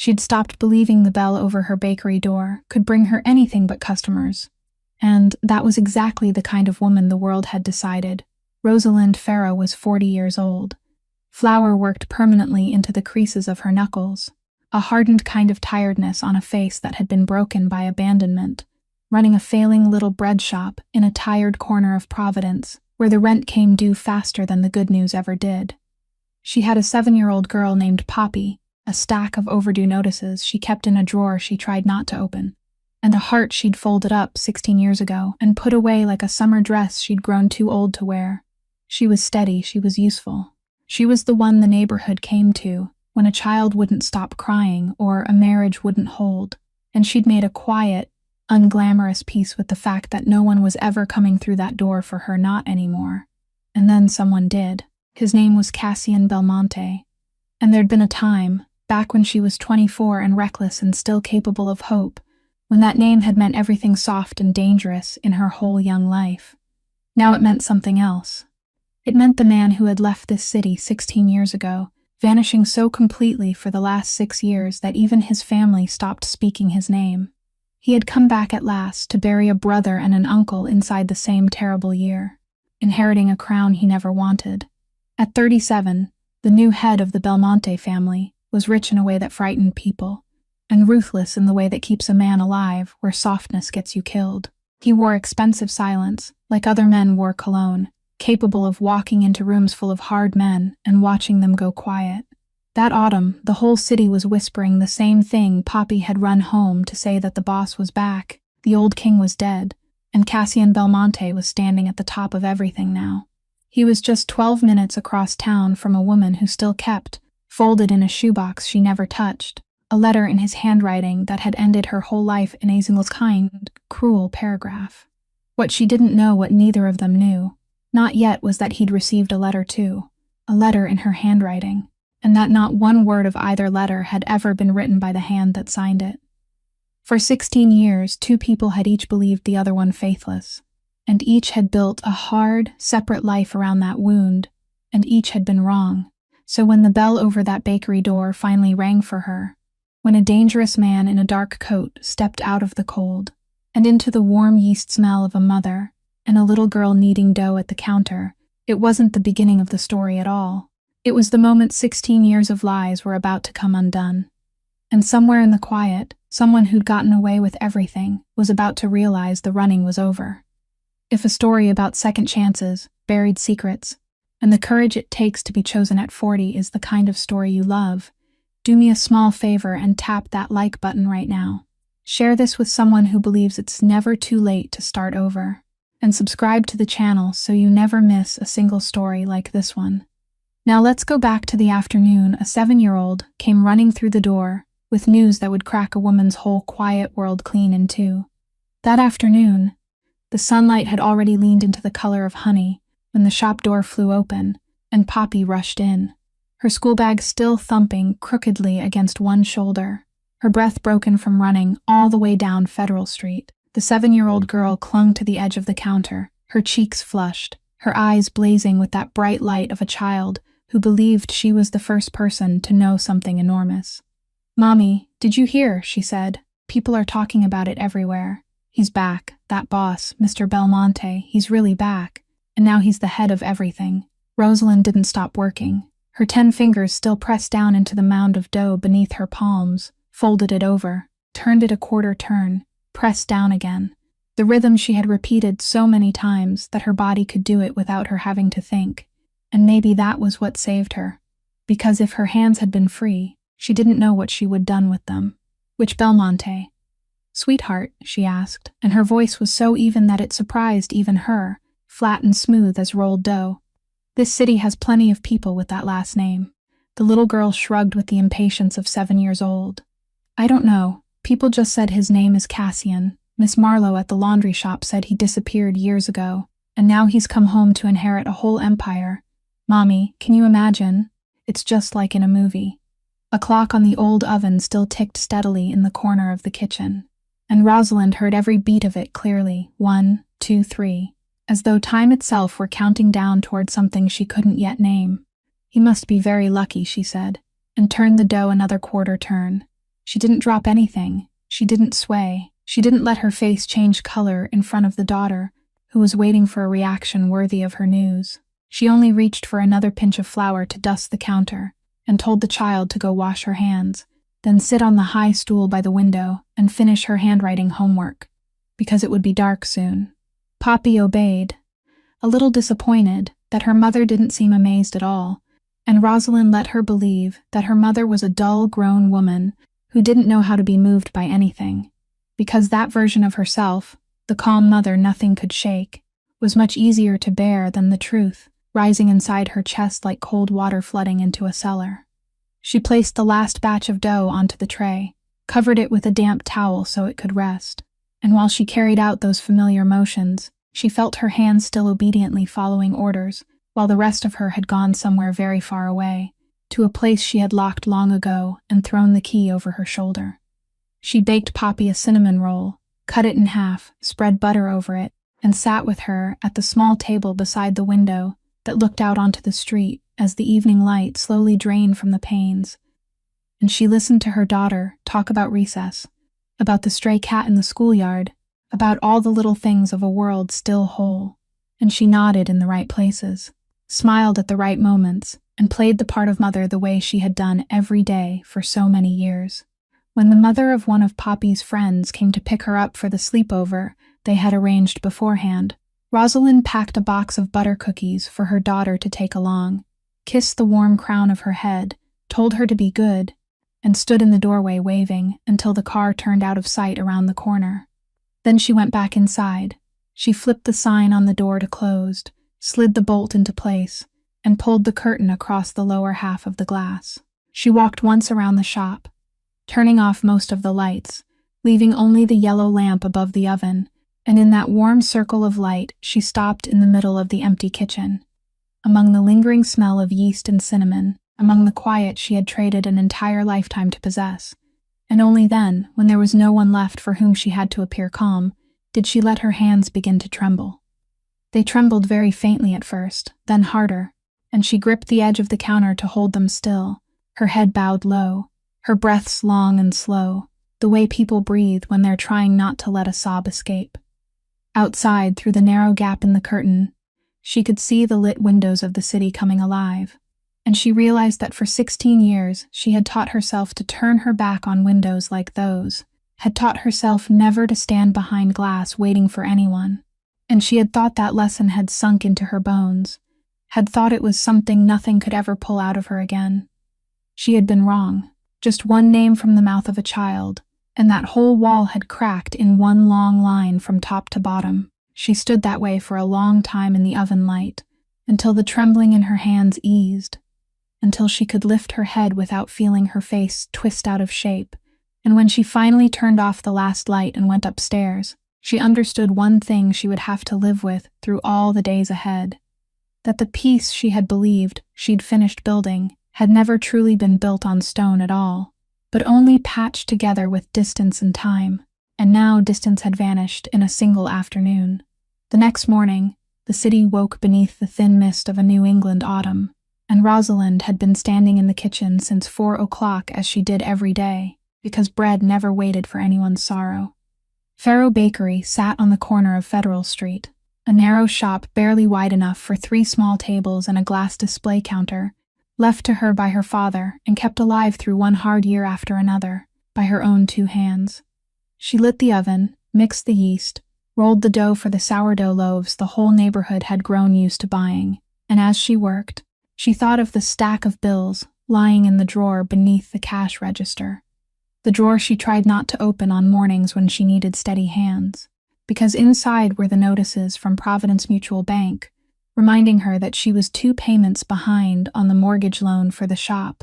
She'd stopped believing the bell over her bakery door could bring her anything but customers. And that was exactly the kind of woman the world had decided. Rosalind Farrow was 40 years old. Flour worked permanently into the creases of her knuckles, a hardened kind of tiredness on a face that had been broken by abandonment, running a failing little bread shop in a tired corner of Providence, where the rent came due faster than the good news ever did. She had a 7-year-old girl named Poppy, a stack of overdue notices she kept in a drawer she tried not to open, and a heart she'd folded up 16 years ago and put away like a summer dress she'd grown too old to wear. She was steady, she was useful. She was the one the neighborhood came to when a child wouldn't stop crying or a marriage wouldn't hold, and she'd made a quiet, unglamorous peace with the fact that no one was ever coming through that door for her not anymore. And then someone did. His name was Cassian Belmonte, and there'd been a time, back when she was 24 and reckless and still capable of hope, when that name had meant everything soft and dangerous in her whole young life. Now it meant something else. It meant the man who had left this city 16 years ago, vanishing so completely for the last 6 years that even his family stopped speaking his name. He had come back at last to bury a brother and an uncle inside the same terrible year, inheriting a crown he never wanted. At 37, the new head of the Belmonte family was rich in a way that frightened people, and ruthless in the way that keeps a man alive where softness gets you killed. He wore expensive silence, like other men wore cologne, capable of walking into rooms full of hard men and watching them go quiet. That autumn, the whole city was whispering the same thing. Poppy had run home to say that the boss was back, the old king was dead, and Cassian Belmonte was standing at the top of everything now. He was just 12 minutes across town from a woman who still kept, folded in a shoebox she never touched, a letter in his handwriting that had ended her whole life in a single kind, cruel paragraph. What she didn't know, what neither of them knew, not yet, was that he'd received a letter too, a letter in her handwriting, and that not one word of either letter had ever been written by the hand that signed it. For 16 years, two people had each believed the other one faithless, and each had built a hard, separate life around that wound, and each had been wrong. So when the bell over that bakery door finally rang for her, when a dangerous man in a dark coat stepped out of the cold, and into the warm yeast smell of a mother and a little girl kneading dough at the counter, it wasn't the beginning of the story at all. It was the moment 16 years of lies were about to come undone. And somewhere in the quiet, someone who'd gotten away with everything was about to realize the running was over. If a story about second chances, buried secrets, and the courage it takes to be chosen at 40 is the kind of story you love, do me a small favor and tap that like button right now. Share this with someone who believes it's never too late to start over. And subscribe to the channel so you never miss a single story like this one. Now let's go back to the afternoon a 7-year-old came running through the door with news that would crack a woman's whole quiet world clean in two. That afternoon, the sunlight had already leaned into the color of honey when the shop door flew open and Poppy rushed in, her school bag still thumping crookedly against one shoulder, her breath broken from running all the way down Federal Street. The 7-year-old girl clung to the edge of the counter, her cheeks flushed, her eyes blazing with that bright light of a child who believed she was the first person to know something enormous. "Mommy, did you hear?" she said. "People are talking about it everywhere. He's back, that boss, Mr. Belmonte, he's really back, and now he's the head of everything." Rosalind didn't stop working. Her 10 fingers still pressed down into the mound of dough beneath her palms, folded it over, turned it a quarter turn, pressed down again. The rhythm she had repeated so many times that her body could do it without her having to think. And maybe that was what saved her. Because if her hands had been free, she didn't know what she would done with them. "Which Belmonte?" "Sweetheart," she asked, and her voice was so even that it surprised even her, flat and smooth as rolled dough. "This city has plenty of people with that last name." The little girl shrugged with the impatience of 7 years old. "I don't know. People just said his name is Cassian. Miss Marlowe at the laundry shop said he disappeared years ago, and now he's come home to inherit a whole empire. Mommy, can you imagine? It's just like in a movie." A clock on the old oven still ticked steadily in the corner of the kitchen, and Rosalind heard every beat of it clearly, 1, 2, 3, as though time itself were counting down toward something she couldn't yet name. "He must be very lucky," she said, and turned the dough another quarter turn. She didn't drop anything. She didn't sway. She didn't let her face change color in front of the daughter, who was waiting for a reaction worthy of her news. She only reached for another pinch of flour to dust the counter and told the child to go wash her hands, then sit on the high stool by the window and finish her handwriting homework, because it would be dark soon. Poppy obeyed, a little disappointed that her mother didn't seem amazed at all, and Rosalind let her believe that her mother was a dull, grown woman who didn't know how to be moved by anything, because that version of herself, the calm mother nothing could shake, was much easier to bear than the truth, rising inside her chest like cold water flooding into a cellar. She placed the last batch of dough onto the tray, covered it with a damp towel so it could rest, and while she carried out those familiar motions, she felt her hands still obediently following orders, while the rest of her had gone somewhere very far away, to a place she had locked long ago and thrown the key over her shoulder. She baked Poppy a cinnamon roll, cut it in half, spread butter over it, and sat with her at the small table beside the window that looked out onto the street as the evening light slowly drained from the panes. And she listened to her daughter talk about recess, about the stray cat in the schoolyard, about all the little things of a world still whole. And she nodded in the right places, smiled at the right moments, and played the part of mother the way she had done every day for so many years. When the mother of one of Poppy's friends came to pick her up for the sleepover they had arranged beforehand, Rosalind packed a box of butter cookies for her daughter to take along, kissed the warm crown of her head, told her to be good, and stood in the doorway waving until the car turned out of sight around the corner. Then she went back inside. She flipped the sign on the door to closed, slid the bolt into place, and pulled the curtain across the lower half of the glass. She walked once around the shop, turning off most of the lights, leaving only the yellow lamp above the oven, and in that warm circle of light she stopped in the middle of the empty kitchen. Among the lingering smell of yeast and cinnamon, among the quiet she had traded an entire lifetime to possess, and only then, when there was no one left for whom she had to appear calm, did she let her hands begin to tremble. They trembled very faintly at first, then harder, and she gripped the edge of the counter to hold them still, her head bowed low, her breaths long and slow, the way people breathe when they're trying not to let a sob escape. Outside, through the narrow gap in the curtain, she could see the lit windows of the city coming alive, and she realized that for 16 years she had taught herself to turn her back on windows like those, had taught herself never to stand behind glass waiting for anyone, and she had thought that lesson had sunk into her bones, had thought it was something nothing could ever pull out of her again. She had been wrong. Just one name from the mouth of a child, and that whole wall had cracked in one long line from top to bottom. She stood that way for a long time in the oven light, until the trembling in her hands eased, until she could lift her head without feeling her face twist out of shape, and when she finally turned off the last light and went upstairs, she understood one thing she would have to live with through all the days ahead, that the piece she had believed she'd finished building had never truly been built on stone at all, but only patched together with distance and time, and now distance had vanished in a single afternoon. The next morning, the city woke beneath the thin mist of a New England autumn, and Rosalind had been standing in the kitchen since 4 o'clock as she did every day, because bread never waited for anyone's sorrow. Faro Bakery sat on the corner of Federal Street, a narrow shop barely wide enough for 3 small tables and a glass display counter, left to her by her father and kept alive through one hard year after another, by her own 2 hands. She lit the oven, mixed the yeast, rolled the dough for the sourdough loaves the whole neighborhood had grown used to buying, and as she worked, she thought of the stack of bills lying in the drawer beneath the cash register, the drawer she tried not to open on mornings when she needed steady hands, because inside were the notices from Providence Mutual Bank, reminding her that she was 2 payments behind on the mortgage loan for the shop,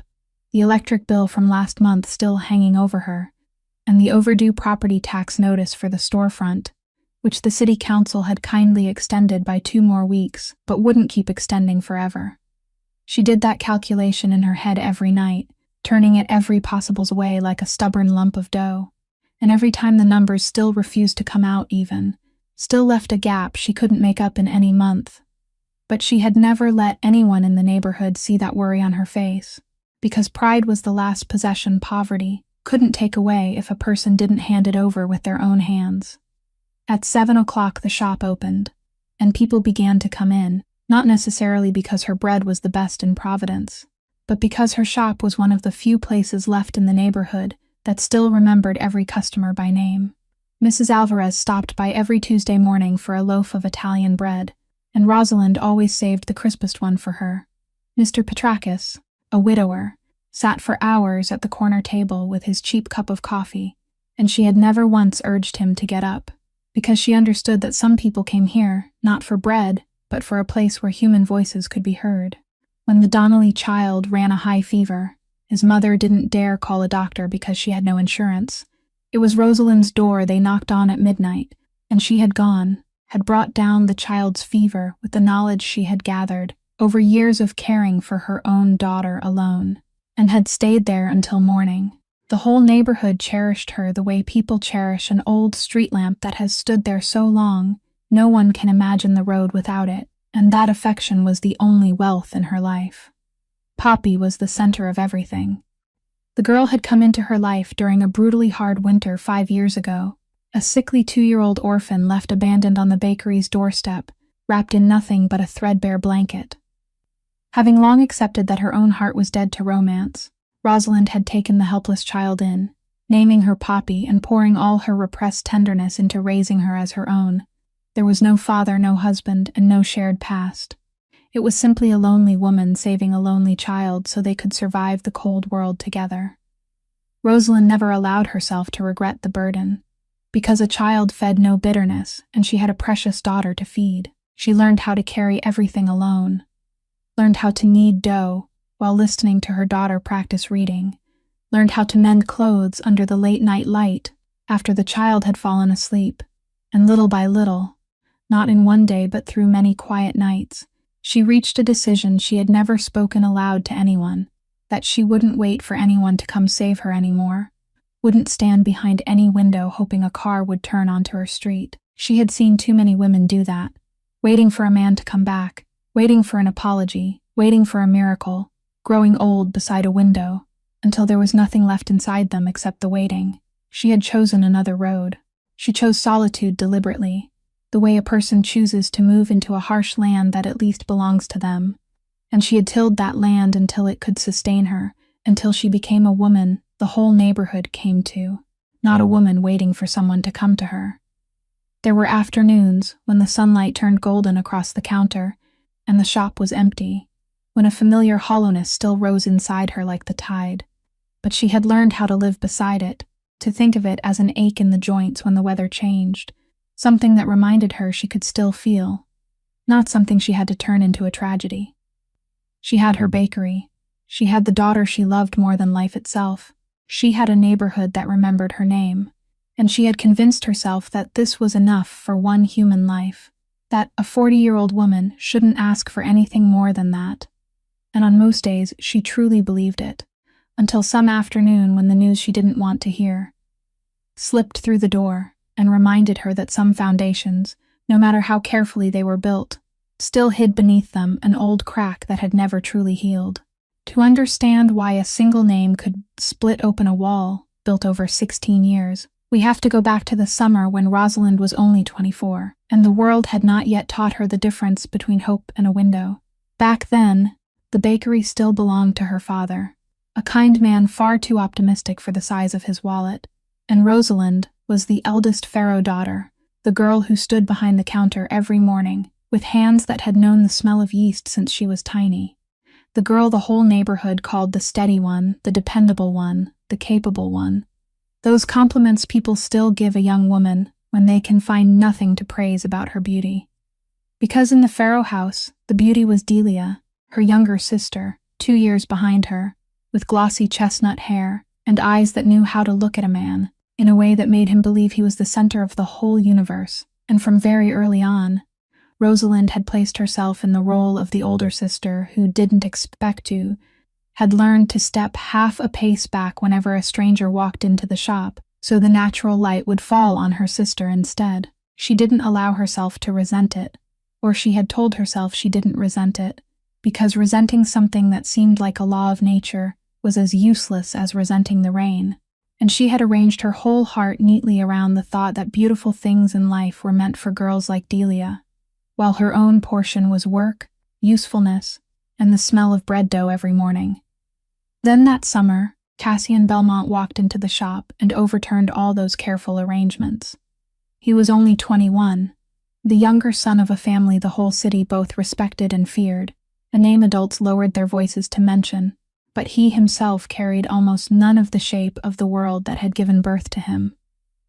the electric bill from last month still hanging over her, and the overdue property tax notice for the storefront, which the city council had kindly extended by 2 more weeks, but wouldn't keep extending forever. She did that calculation in her head every night, turning it every possible way like a stubborn lump of dough, and every time the numbers still refused to come out even, still left a gap she couldn't make up in any month. But she had never let anyone in the neighborhood see that worry on her face, because pride was the last possession poverty, couldn't take away if a person didn't hand it over with their own hands. At 7 o'clock the shop opened, and people began to come in, not necessarily because her bread was the best in Providence, but because her shop was one of the few places left in the neighborhood that still remembered every customer by name. Mrs. Alvarez stopped by every Tuesday morning for a loaf of Italian bread, and Rosalind always saved the crispest one for her. Mr. Petrakis, a widower, sat for hours at the corner table with his cheap cup of coffee, and she had never once urged him to get up, because she understood that some people came here, not for bread, but for a place where human voices could be heard. When the Donnelly child ran a high fever, his mother didn't dare call a doctor because she had no insurance. It was Rosalind's door they knocked on at midnight, and she had gone, had brought down the child's fever with the knowledge she had gathered over years of caring for her own daughter alone, and had stayed there until morning. The whole neighborhood cherished her the way people cherish an old street lamp that has stood there so long, no one can imagine the road without it, and that affection was the only wealth in her life. Poppy was the center of everything. The girl had come into her life during a brutally hard winter 5 years ago, a sickly 2-year-old orphan left abandoned on the bakery's doorstep, wrapped in nothing but a threadbare blanket. Having long accepted that her own heart was dead to romance, Rosalind had taken the helpless child in, naming her Poppy and pouring all her repressed tenderness into raising her as her own. There was no father, no husband, and no shared past. It was simply a lonely woman saving a lonely child so they could survive the cold world together. Rosalind never allowed herself to regret the burden. Because a child fed no bitterness, and she had a precious daughter to feed, she learned how to carry everything alone, learned how to knead dough while listening to her daughter practice reading, learned how to mend clothes under the late-night light after the child had fallen asleep, and little by little, not in one day but through many quiet nights, she reached a decision she had never spoken aloud to anyone, that she wouldn't wait for anyone to come save her anymore, wouldn't stand behind any window hoping a car would turn onto her street. She had seen too many women do that, waiting for a man to come back, waiting for an apology, waiting for a miracle, growing old beside a window, until there was nothing left inside them except the waiting. She had chosen another road. She chose solitude deliberately, the way a person chooses to move into a harsh land that at least belongs to them. And she had tilled that land until it could sustain her, until she became a woman the whole neighborhood came to, not a woman waiting for someone to come to her. There were afternoons when the sunlight turned golden across the counter, and the shop was empty, when a familiar hollowness still rose inside her like the tide. But she had learned how to live beside it, to think of it as an ache in the joints when the weather changed, something that reminded her she could still feel, not something she had to turn into a tragedy. She had her bakery. She had the daughter she loved more than life itself. She had a neighborhood that remembered her name, and she had convinced herself that this was enough for one human life, that a 40-year-old woman shouldn't ask for anything more than that. And on most days, she truly believed it, until some afternoon when the news she didn't want to hear slipped through the door and reminded her that some foundations, no matter how carefully they were built, still hid beneath them an old crack that had never truly healed. To understand why a single name could split open a wall built over 16 years, we have to go back to the summer when Rosalind was only 24, and the world had not yet taught her the difference between hope and a window. Back then, the bakery still belonged to her father, a kind man far too optimistic for the size of his wallet, and Rosalind was the eldest Pharaoh daughter, the girl who stood behind the counter every morning, with hands that had known the smell of yeast since she was tiny. The girl the whole neighborhood called the steady one, the dependable one, the capable one. Those compliments people still give a young woman when they can find nothing to praise about her beauty. Because in the Pharaoh house, the beauty was Delia, her younger sister, 2 years behind her, with glossy chestnut hair and eyes that knew how to look at a man in a way that made him believe he was the center of the whole universe. And from very early on, Rosalind had placed herself in the role of the older sister who didn't expect to, had learned to step half a pace back whenever a stranger walked into the shop, so the natural light would fall on her sister instead. She didn't allow herself to resent it, or she had told herself she didn't resent it, because resenting something that seemed like a law of nature was as useless as resenting the rain. and she had arranged her whole heart neatly around the thought that beautiful things in life were meant for girls like Delia, while her own portion was work, usefulness, and the smell of bread dough every morning. Then that summer, Cassian Belmont walked into the shop and overturned all those careful arrangements. He was only 21, the younger son of a family the whole city both respected and feared, a name adults lowered their voices to mention, but he himself carried almost none of the shape of the world that had given birth to him.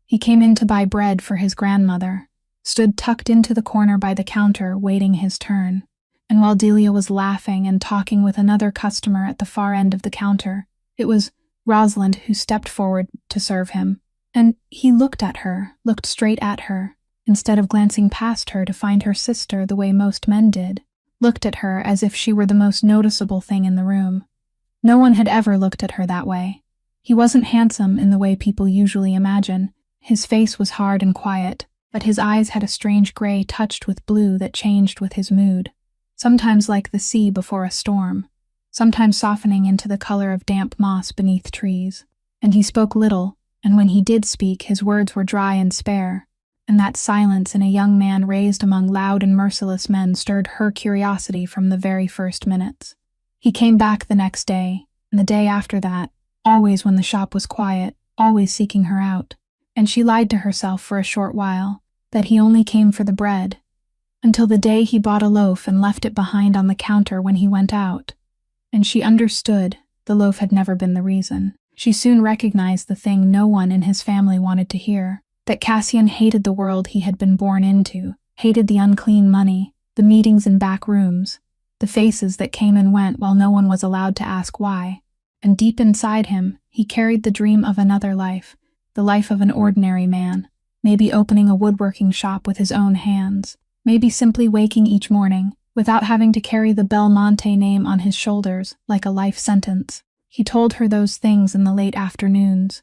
He came in to buy bread for his grandmother, stood tucked into the corner by the counter waiting his turn, and while Delia was laughing and talking with another customer at the far end of the counter, it was Rosalind who stepped forward to serve him, and he looked straight at her, instead of glancing past her to find her sister the way most men did, looked at her as if she were the most noticeable thing in the room. No one had ever looked at her that way. He wasn't handsome in the way people usually imagine. His face was hard and quiet, but his eyes had a strange gray touched with blue that changed with his mood, sometimes like the sea before a storm, sometimes softening into the color of damp moss beneath trees. And he spoke little, and when he did speak, his words were dry and spare, and that silence in a young man raised among loud and merciless men stirred her curiosity from the very first minutes. He came back the next day, and the day after that, always when the shop was quiet, always seeking her out, and she lied to herself for a short while, that he only came for the bread, until the day he bought a loaf and left it behind on the counter when he went out. And she understood the loaf had never been the reason. She soon recognized the thing no one in his family wanted to hear, that Cassian hated the world he had been born into, hated the unclean money, the meetings in back rooms, the faces that came and went while no one was allowed to ask why. And deep inside him, he carried the dream of another life, the life of an ordinary man, maybe opening a woodworking shop with his own hands, maybe simply waking each morning without having to carry the Belmonte name on his shoulders like a life sentence. He told her those things in the late afternoons,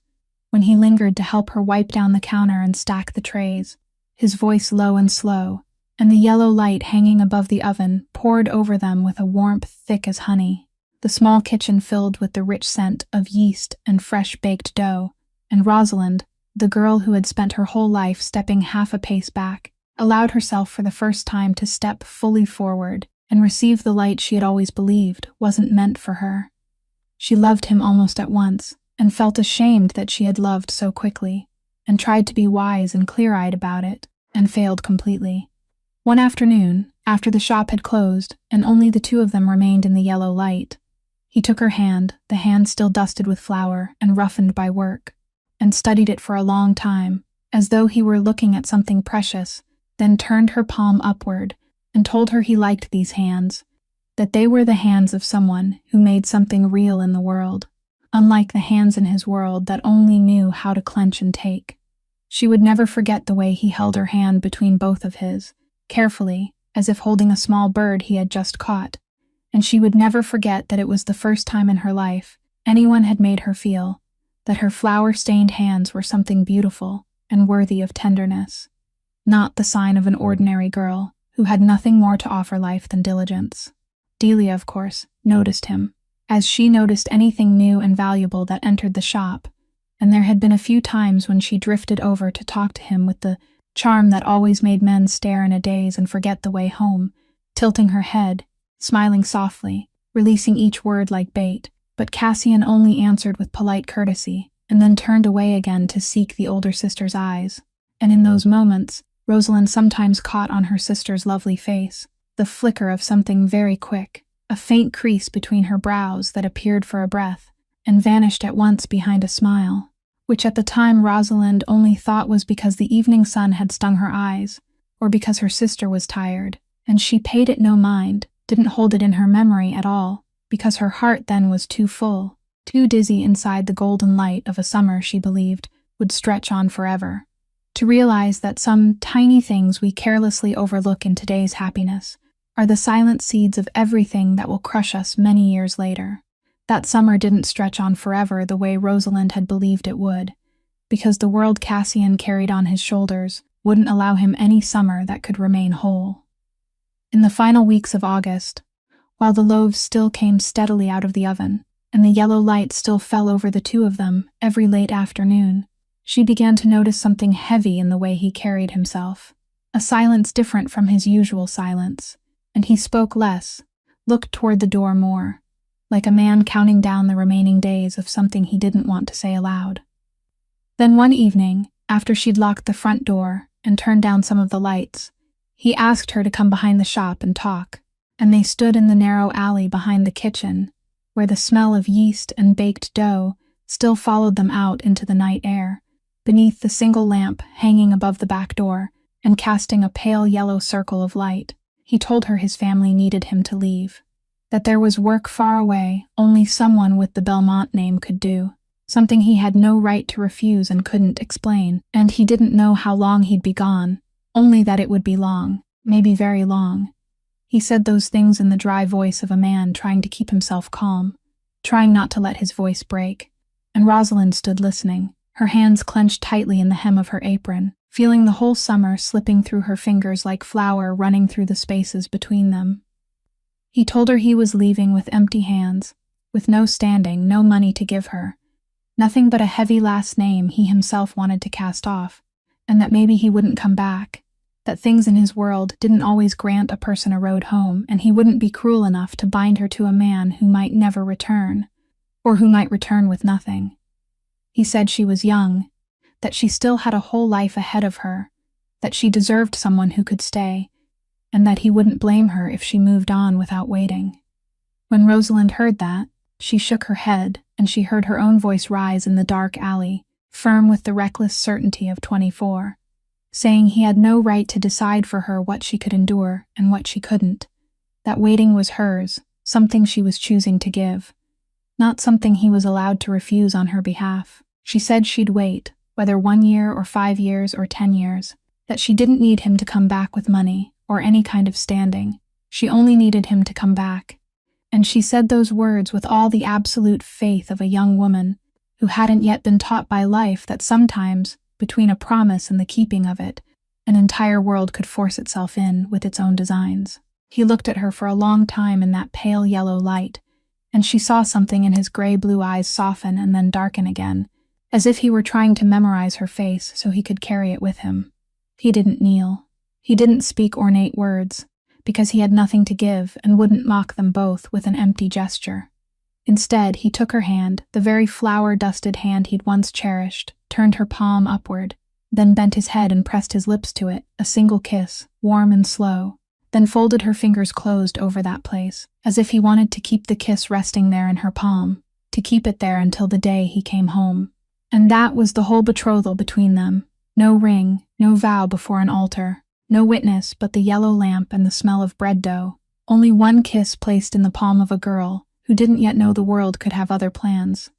when he lingered to help her wipe down the counter and stack the trays, his voice low and slow, and the yellow light hanging above the oven poured over them with a warmth thick as honey, the small kitchen filled with the rich scent of yeast and fresh baked dough, and Rosalind, the girl who had spent her whole life stepping half a pace back, allowed herself for the first time to step fully forward and receive the light she had always believed wasn't meant for her. She loved him almost at once, and felt ashamed that she had loved so quickly, and tried to be wise and clear-eyed about it, and failed completely. One afternoon, after the shop had closed and only the two of them remained in the yellow light, he took her hand, the hand still dusted with flour and roughened by work, and studied it for a long time, as though he were looking at something precious, then turned her palm upward and told her he liked these hands, that they were the hands of someone who made something real in the world, unlike the hands in his world that only knew how to clench and take. She would never forget the way he held her hand between both of his, carefully, as if holding a small bird he had just caught, and she would never forget that it was the first time in her life anyone had made her feel that her flour-stained hands were something beautiful and worthy of tenderness, not the sign of an ordinary girl who had nothing more to offer life than diligence. Delia, of course, noticed him, as she noticed anything new and valuable that entered the shop, and there had been a few times when she drifted over to talk to him with the charm that always made men stare in a daze and forget the way home, tilting her head, smiling softly, releasing each word like bait, but Cassian only answered with polite courtesy, and then turned away again to seek the older sister's eyes. And in those moments, Rosalind sometimes caught on her sister's lovely face the flicker of something very quick, a faint crease between her brows that appeared for a breath, and vanished at once behind a smile, which at the time Rosalind only thought was because the evening sun had stung her eyes, or because her sister was tired, and she paid it no mind, didn't hold it in her memory at all, because her heart then was too full, too dizzy inside the golden light of a summer she believed would stretch on forever, to realize that some tiny things we carelessly overlook in today's happiness are the silent seeds of everything that will crush us many years later. That summer didn't stretch on forever the way Rosalind had believed it would, because the world Cassian carried on his shoulders wouldn't allow him any summer that could remain whole. In the final weeks of August, while the loaves still came steadily out of the oven, and the yellow light still fell over the two of them every late afternoon. She began to notice something heavy in the way he carried himself, a silence different from his usual silence, and he spoke less, looked toward the door more, like a man counting down the remaining days of something he didn't want to say aloud. Then one evening, after she'd locked the front door and turned down some of the lights, he asked her to come behind the shop and talk, and they stood in the narrow alley behind the kitchen, where the smell of yeast and baked dough still followed them out into the night air, beneath the single lamp hanging above the back door and casting a pale yellow circle of light. He told her his family needed him to leave, that there was work far away only someone with the Belmont name could do, something he had no right to refuse and couldn't explain, and he didn't know how long he'd be gone, only that it would be long, maybe very long. He said those things in the dry voice of a man trying to keep himself calm, trying not to let his voice break, and Rosalind stood listening, her hands clenched tightly in the hem of her apron, feeling the whole summer slipping through her fingers like flour running through the spaces between them. He told her he was leaving with empty hands, with no standing, no money to give her, nothing but a heavy last name he himself wanted to cast off, and that maybe he wouldn't come back, that things in his world didn't always grant a person a road home, and he wouldn't be cruel enough to bind her to a man who might never return, or who might return with nothing. He said she was young, that she still had a whole life ahead of her, that she deserved someone who could stay, and that he wouldn't blame her if she moved on without waiting. When Rosalind heard that, she shook her head, and she heard her own voice rise in the dark alley, firm with the reckless certainty of 24, saying he had no right to decide for her what she could endure and what she couldn't, that waiting was hers, something she was choosing to give, not something he was allowed to refuse on her behalf. She said she'd wait, whether 1 year or 5 years or 10 years, that she didn't need him to come back with money or any kind of standing. She only needed him to come back. And she said those words with all the absolute faith of a young woman who hadn't yet been taught by life that sometimes, between a promise and the keeping of it, an entire world could force itself in with its own designs. He looked at her for a long time in that pale yellow light, and she saw something in his gray-blue eyes soften and then darken again, as if he were trying to memorize her face so he could carry it with him. He didn't kneel. He didn't speak ornate words, because he had nothing to give and wouldn't mock them both with an empty gesture. Instead, he took her hand, the very flour-dusted hand he'd once cherished, turned her palm upward, then bent his head and pressed his lips to it, a single kiss, warm and slow, then folded her fingers closed over that place, as if he wanted to keep the kiss resting there in her palm, to keep it there until the day he came home. And that was the whole betrothal between them. No ring, no vow before an altar, no witness but the yellow lamp and the smell of bread dough, only one kiss placed in the palm of a girl who didn't yet know the world could have other plans.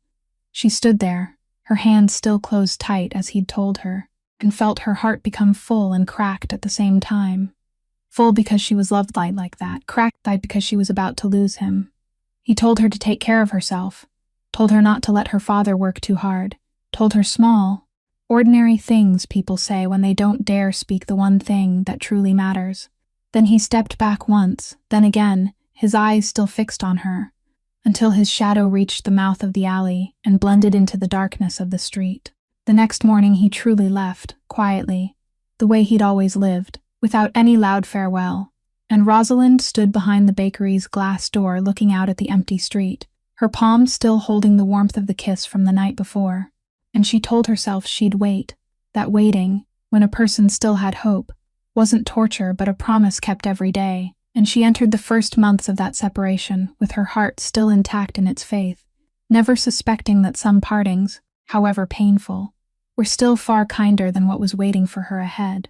She stood there, her hands still closed tight as he'd told her, and felt her heart become full and cracked at the same time. Full because she was loved like that, cracked because she was about to lose him. He told her to take care of herself, told her not to let her father work too hard, told her small, ordinary things people say when they don't dare speak the one thing that truly matters. Then he stepped back once, then again, his eyes still fixed on her, until his shadow reached the mouth of the alley and blended into the darkness of the street. The next morning he truly left, quietly, the way he'd always lived, without any loud farewell, and Rosalind stood behind the bakery's glass door looking out at the empty street, her palm still holding the warmth of the kiss from the night before. And she told herself she'd wait, that waiting, when a person still had hope, wasn't torture but a promise kept every day, and she entered the first months of that separation with her heart still intact in its faith, never suspecting that some partings, however painful, were still far kinder than what was waiting for her ahead.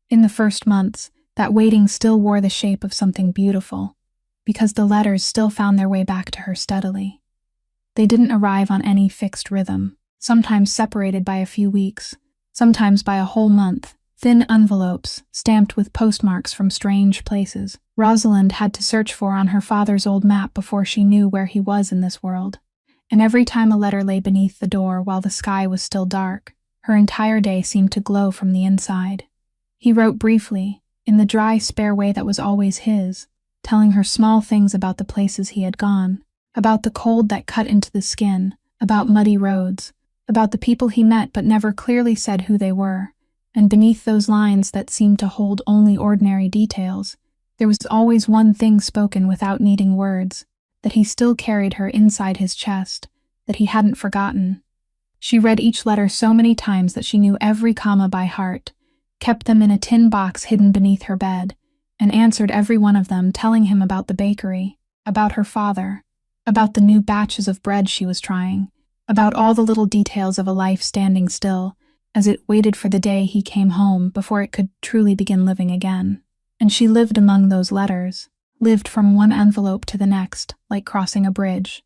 In the first months, that waiting still wore the shape of something beautiful, because the letters still found their way back to her steadily. They didn't arrive on any fixed rhythm, sometimes separated by a few weeks, sometimes by a whole month, thin envelopes stamped with postmarks from strange places Rosalind had to search for on her father's old map before she knew where he was in this world. And every time a letter lay beneath the door while the sky was still dark, her entire day seemed to glow from the inside. He wrote briefly, in the dry, spare way that was always his, telling her small things about the places he had gone, about the cold that cut into the skin, about muddy roads, about the people he met but never clearly said who they were. And beneath those lines that seemed to hold only ordinary details, there was always one thing spoken without needing words, that he still carried her inside his chest, that he hadn't forgotten. She read each letter so many times that she knew every comma by heart, kept them in a tin box hidden beneath her bed, and answered every one of them, telling him about the bakery, about her father, about the new batches of bread she was trying, about all the little details of a life standing still, as it waited for the day he came home before it could truly begin living again. And she lived among those letters, lived from one envelope to the next, like crossing a bridge.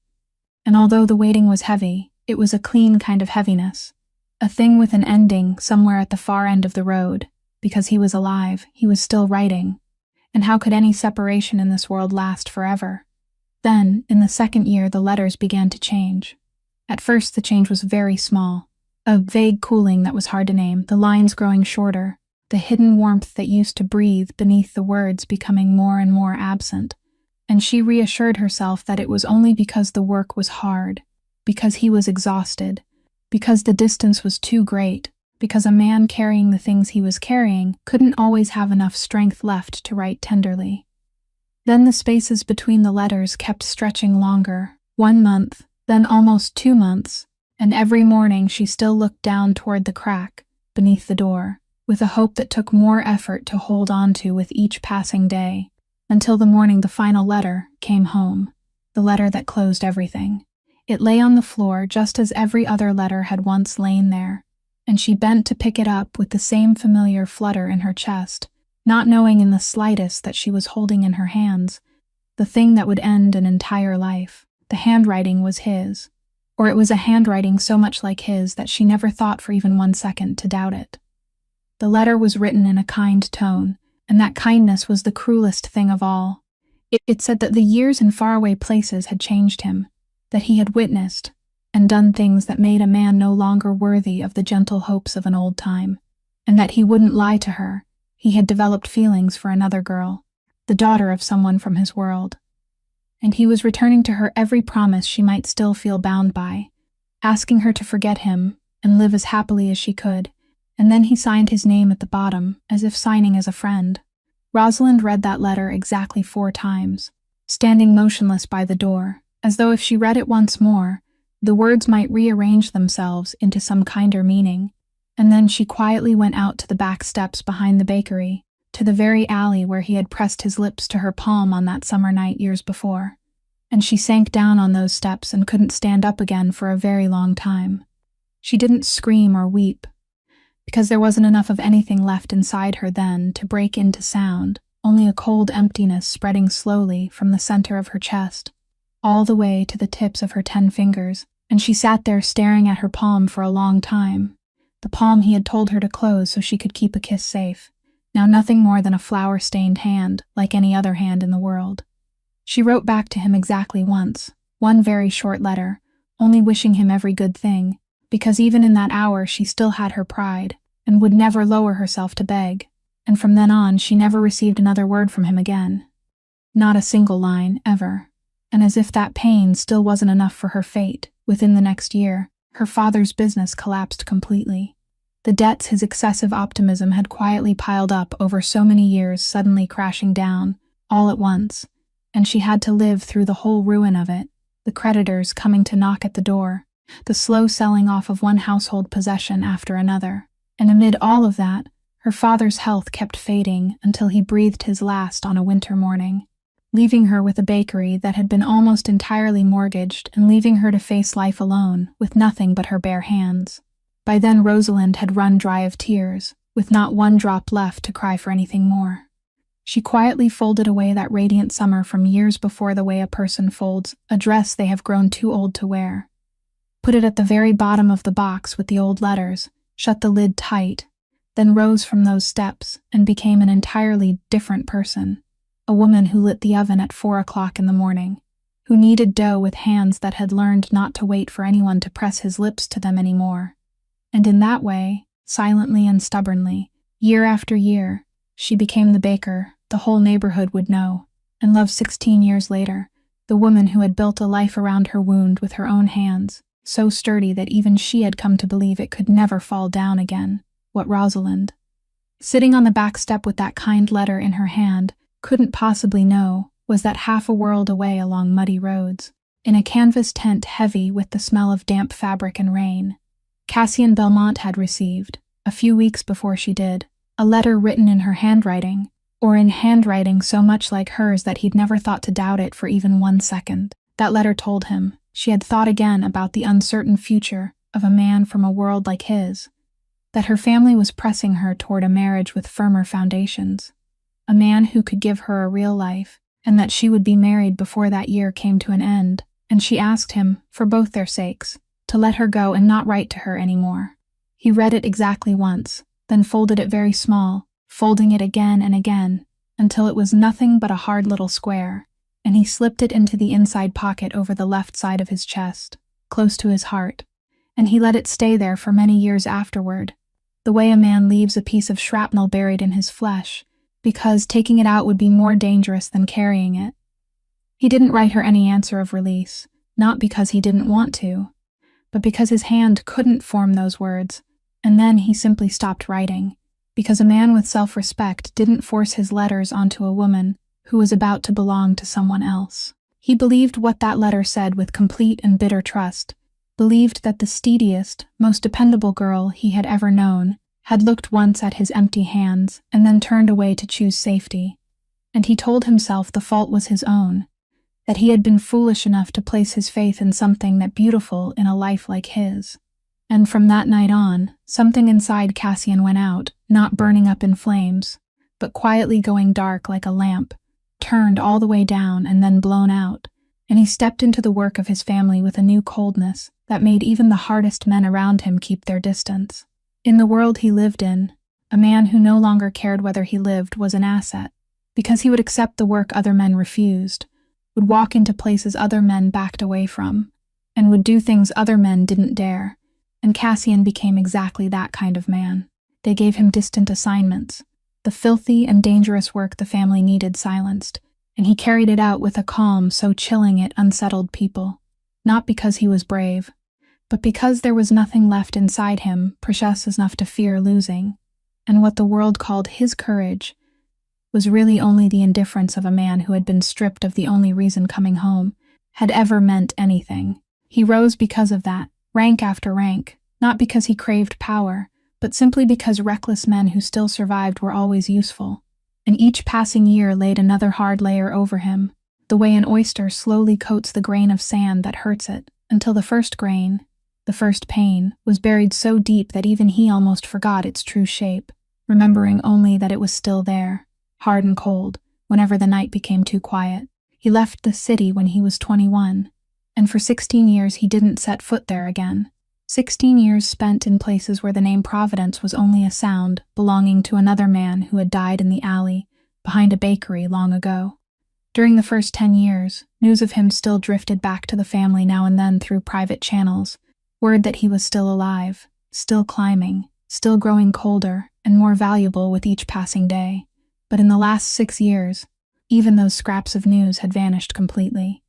And although the waiting was heavy, it was a clean kind of heaviness, a thing with an ending somewhere at the far end of the road, because he was alive, he was still writing. And how could any separation in this world last forever? Then, in the second year, the letters began to change. At first, the change was very small, a vague cooling that was hard to name, the lines growing shorter, the hidden warmth that used to breathe beneath the words becoming more and more absent. And she reassured herself that it was only because the work was hard, because he was exhausted, because the distance was too great, because a man carrying the things he was carrying couldn't always have enough strength left to write tenderly. Then the spaces between the letters kept stretching longer, 1 month, then almost 2 months, and every morning she still looked down toward the crack beneath the door, with a hope that took more effort to hold on to with each passing day, until the morning the final letter came home, the letter that closed everything. It lay on the floor just as every other letter had once lain there, and she bent to pick it up with the same familiar flutter in her chest, not knowing in the slightest that she was holding in her hands the thing that would end an entire life. The handwriting was his, or it was a handwriting so much like his that she never thought for even 1 second to doubt it. The letter was written in a kind tone, and that kindness was the cruelest thing of all. It said that the years in faraway places had changed him, that he had witnessed and done things that made a man no longer worthy of the gentle hopes of an old time, and that he wouldn't lie to her. He had developed feelings for another girl, the daughter of someone from his world. And he was returning to her every promise she might still feel bound by, asking her to forget him and live as happily as she could, and then he signed his name at the bottom, as if signing as a friend. Rosalind read that letter exactly 4 times, standing motionless by the door, as though if she read it once more, the words might rearrange themselves into some kinder meaning. And then she quietly went out to the back steps behind the bakery, to the very alley where he had pressed his lips to her palm on that summer night years before. And she sank down on those steps and couldn't stand up again for a very long time. She didn't scream or weep, because there wasn't enough of anything left inside her then to break into sound, only a cold emptiness spreading slowly from the center of her chest, all the way to the tips of her 10 fingers, and she sat there staring at her palm for a long time, the palm he had told her to close so she could keep a kiss safe, now nothing more than a flour-stained hand, like any other hand in the world. She wrote back to him exactly once, one very short letter, only wishing him every good thing, because even in that hour she still had her pride, and would never lower herself to beg, and from then on she never received another word from him again. Not a single line, ever. And as if that pain still wasn't enough for her fate, within the next year, her father's business collapsed completely. The debts his excessive optimism had quietly piled up over so many years suddenly crashing down, all at once, and she had to live through the whole ruin of it, the creditors coming to knock at the door, the slow selling off of one household possession after another. And amid all of that, her father's health kept fading until he breathed his last on a winter morning, leaving her with a bakery that had been almost entirely mortgaged and leaving her to face life alone, with nothing but her bare hands. By then Rosalind had run dry of tears, with not one drop left to cry for anything more. She quietly folded away that radiant summer from years before the way a person folds a dress they have grown too old to wear, put it at the very bottom of the box with the old letters, shut the lid tight, then rose from those steps and became an entirely different person. A woman who lit the oven at 4 o'clock in the morning, who kneaded dough with hands that had learned not to wait for anyone to press his lips to them anymore. And in that way, silently and stubbornly, year after year, she became the baker the whole neighborhood would know and love 16 years later, the woman who had built a life around her wound with her own hands, so sturdy that even she had come to believe it could never fall down again. What Rosalind, sitting on the back step with that kind letter in her hand, couldn't possibly know was that half a world away along muddy roads, in a canvas tent heavy with the smell of damp fabric and rain, Cassian Belmont had received, a few weeks before she did, a letter written in her handwriting, or in handwriting so much like hers that he'd never thought to doubt it for even 1 second. That letter told him she had thought again about the uncertain future of a man from a world like his, that her family was pressing her toward a marriage with firmer foundations, a man who could give her a real life, and that she would be married before that year came to an end, and she asked him, for both their sakes, to let her go and not write to her anymore. He read it exactly once, then folded it very small, folding it again and again, until it was nothing but a hard little square, and he slipped it into the inside pocket over the left side of his chest, close to his heart, and he let it stay there for many years afterward, the way a man leaves a piece of shrapnel buried in his flesh, because taking it out would be more dangerous than carrying it. He didn't write her any answer of release, not because he didn't want to, but because his hand couldn't form those words, and then he simply stopped writing, because a man with self-respect didn't force his letters onto a woman who was about to belong to someone else. He believed what that letter said with complete and bitter trust, believed that the steadiest, most dependable girl he had ever known had looked once at his empty hands and then turned away to choose safety, and he told himself the fault was his own, that he had been foolish enough to place his faith in something that beautiful in a life like his. And from that night on, something inside Cassian went out, not burning up in flames, but quietly going dark like a lamp, turned all the way down and then blown out, and he stepped into the work of his family with a new coldness that made even the hardest men around him keep their distance. In the world he lived in, a man who no longer cared whether he lived was an asset, because he would accept the work other men refused, would walk into places other men backed away from, and would do things other men didn't dare, and Cassian became exactly that kind of man. They gave him distant assignments. The filthy and dangerous work the family needed silenced, and he carried it out with a calm so chilling it unsettled people, not because he was brave, but because there was nothing left inside him precious enough to fear losing, and what the world called his courage was really only the indifference of a man who had been stripped of the only reason coming home had ever meant anything. He rose because of that, rank after rank, not because he craved power, but simply because reckless men who still survived were always useful, and each passing year laid another hard layer over him, the way an oyster slowly coats the grain of sand that hurts it, until the first grain, the first pain, was buried so deep that even he almost forgot its true shape, remembering only that it was still there, hard and cold, whenever the night became too quiet. He left the city when he was 21, and for 16 years he didn't set foot there again. 16 years spent in places where the name Providence was only a sound belonging to another man who had died in the alley behind a bakery long ago. During the first 10 years, news of him still drifted back to the family now and then through private channels, word that he was still alive, still climbing, still growing colder and more valuable with each passing day. But in the last 6 years, even those scraps of news had vanished completely.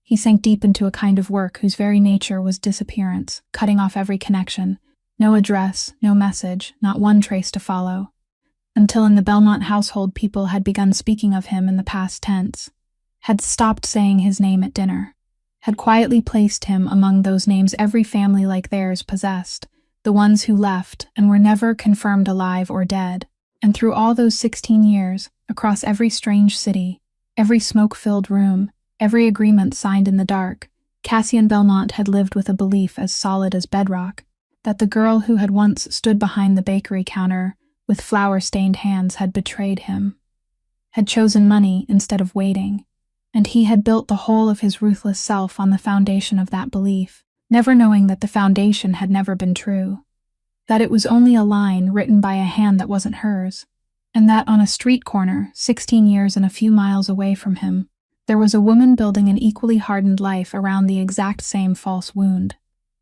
He sank deep into a kind of work whose very nature was disappearance, cutting off every connection, no address, no message, not one trace to follow, until in the Belmont household people had begun speaking of him in the past tense, had stopped saying his name at dinner, had quietly placed him among those names every family like theirs possessed, the ones who left and were never confirmed alive or dead. And through all those 16 years, across every strange city, every smoke-filled room, every agreement signed in the dark, Cassian Belmont had lived with a belief as solid as bedrock, that the girl who had once stood behind the bakery counter with flour-stained hands had betrayed him, had chosen money instead of waiting, and he had built the whole of his ruthless self on the foundation of that belief, never knowing that the foundation had never been true, that it was only a line written by a hand that wasn't hers, and that on a street corner, 16 years and a few miles away from him, there was a woman building an equally hardened life around the exact same false wound.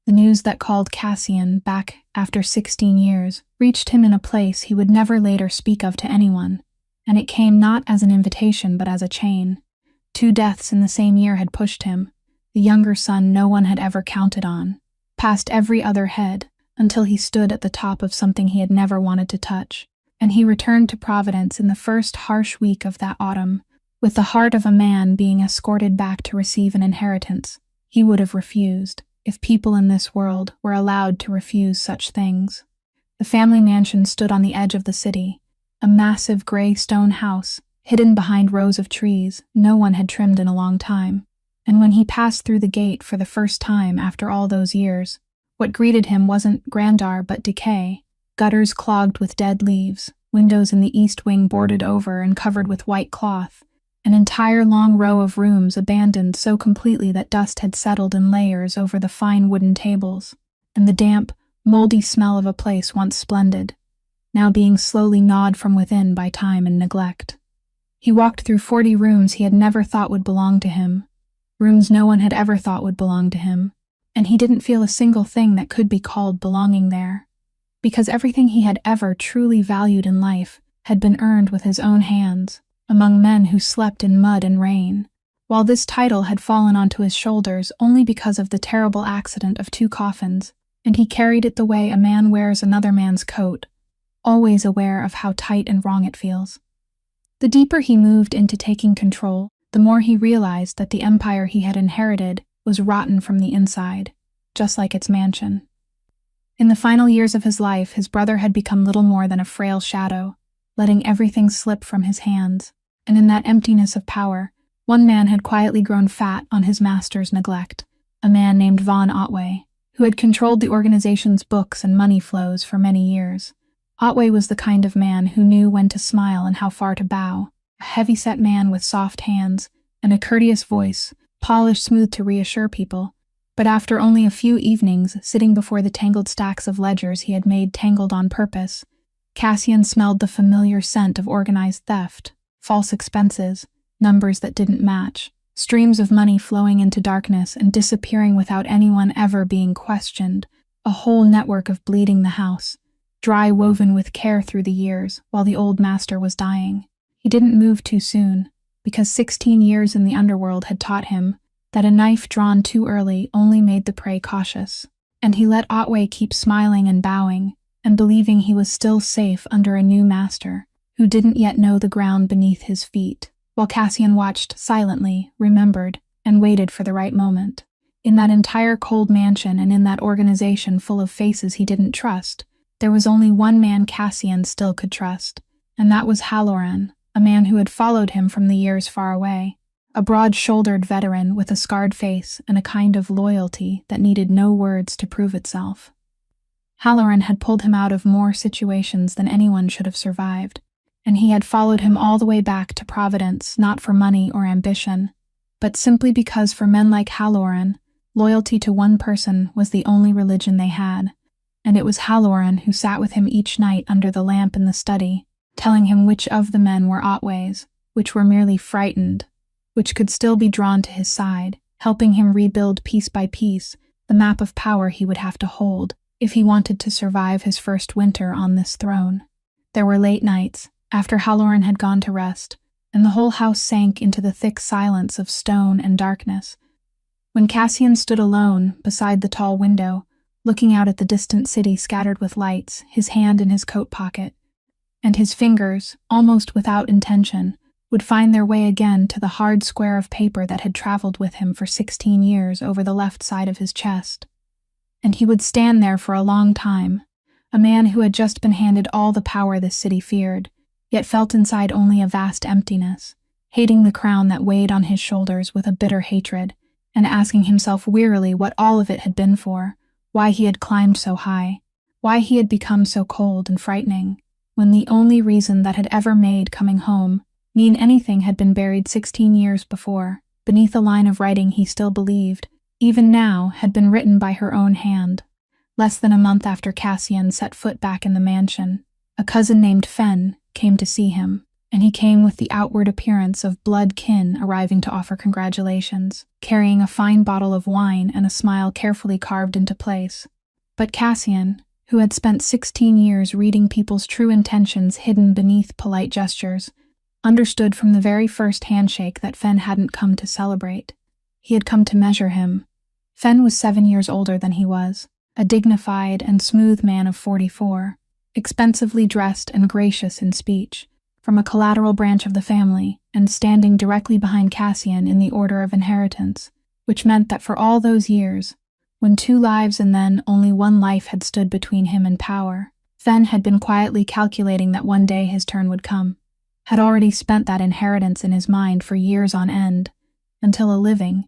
The news that called Cassian back after 16 years reached him in a place he would never later speak of to anyone, and it came not as an invitation but as a chain, 2 deaths in the same year had pushed him, the younger son no one had ever counted on, past every other head, until he stood at the top of something he had never wanted to touch. And he returned to Providence in the first harsh week of that autumn, with the heart of a man being escorted back to receive an inheritance. He would have refused, if people in this world were allowed to refuse such things. The family mansion stood on the edge of the city, a massive gray stone house, hidden behind rows of trees no one had trimmed in a long time. And when he passed through the gate for the first time after all those years, what greeted him wasn't grandeur but decay. Gutters clogged with dead leaves, windows in the east wing boarded over and covered with white cloth, an entire long row of rooms abandoned so completely that dust had settled in layers over the fine wooden tables, and the damp, moldy smell of a place once splendid, now being slowly gnawed from within by time and neglect. He walked through 40 rooms he had never thought would belong to him, rooms no one had ever thought would belong to him, and he didn't feel a single thing that could be called belonging there, because everything he had ever truly valued in life had been earned with his own hands, among men who slept in mud and rain, while this title had fallen onto his shoulders only because of the terrible accident of 2 coffins, and he carried it the way a man wears another man's coat, always aware of how tight and wrong it feels. The deeper he moved into taking control, the more he realized that the empire he had inherited was rotten from the inside, just like its mansion. In the final years of his life, his brother had become little more than a frail shadow, letting everything slip from his hands, and in that emptiness of power, one man had quietly grown fat on his master's neglect, a man named Von Otway, who had controlled the organization's books and money flows for many years. Otway was the kind of man who knew when to smile and how far to bow, a heavy-set man with soft hands and a courteous voice, polished smooth to reassure people. But after only a few evenings sitting before the tangled stacks of ledgers he had made tangled on purpose, Cassian smelled the familiar scent of organized theft, false expenses, numbers that didn't match, streams of money flowing into darkness and disappearing without anyone ever being questioned, a whole network of bleeding the house, dry woven with care through the years while the old master was dying. He didn't move too soon, because 16 years in the underworld had taught him that a knife drawn too early only made the prey cautious, and he let Otway keep smiling and bowing, and believing he was still safe under a new master, who didn't yet know the ground beneath his feet, while Cassian watched silently, remembered, and waited for the right moment. In that entire cold mansion and in that organization full of faces he didn't trust, there was only one man Cassian still could trust, and that was Halloran, a man who had followed him from the years far away. A broad-shouldered veteran with a scarred face and a kind of loyalty that needed no words to prove itself. Halloran had pulled him out of more situations than anyone should have survived, and he had followed him all the way back to Providence not for money or ambition, but simply because for men like Halloran, loyalty to one person was the only religion they had, and it was Halloran who sat with him each night under the lamp in the study, telling him which of the men were Otways, which were merely frightened, which could still be drawn to his side, helping him rebuild piece by piece the map of power he would have to hold if he wanted to survive his first winter on this throne. There were late nights, after Halloran had gone to rest, and the whole house sank into the thick silence of stone and darkness, when Cassian stood alone beside the tall window, looking out at the distant city scattered with lights, his hand in his coat pocket, and his fingers, almost without intention, would find their way again to the hard square of paper that had traveled with him for 16 years over the left side of his chest. And he would stand there for a long time, a man who had just been handed all the power this city feared, yet felt inside only a vast emptiness, hating the crown that weighed on his shoulders with a bitter hatred, and asking himself wearily what all of it had been for, why he had climbed so high, why he had become so cold and frightening, when the only reason that had ever made coming home mean anything had been buried 16 years before, beneath a line of writing he still believed, even now, had been written by her own hand. Less than a month after Cassian set foot back in the mansion, a cousin named Fen came to see him, and he came with the outward appearance of blood kin arriving to offer congratulations, carrying a fine bottle of wine and a smile carefully carved into place. But Cassian, who had spent 16 years reading people's true intentions hidden beneath polite gestures, understood from the very first handshake that Fen hadn't come to celebrate. He had come to measure him. Fen was 7 years older than he was, a dignified and smooth man of 44, expensively dressed and gracious in speech, from a collateral branch of the family, and standing directly behind Cassian in the order of inheritance, which meant that for all those years, when 2 lives and then only 1 life had stood between him and power, Fen had been quietly calculating that one day his turn would come, had already spent that inheritance in his mind for years on end, until a living,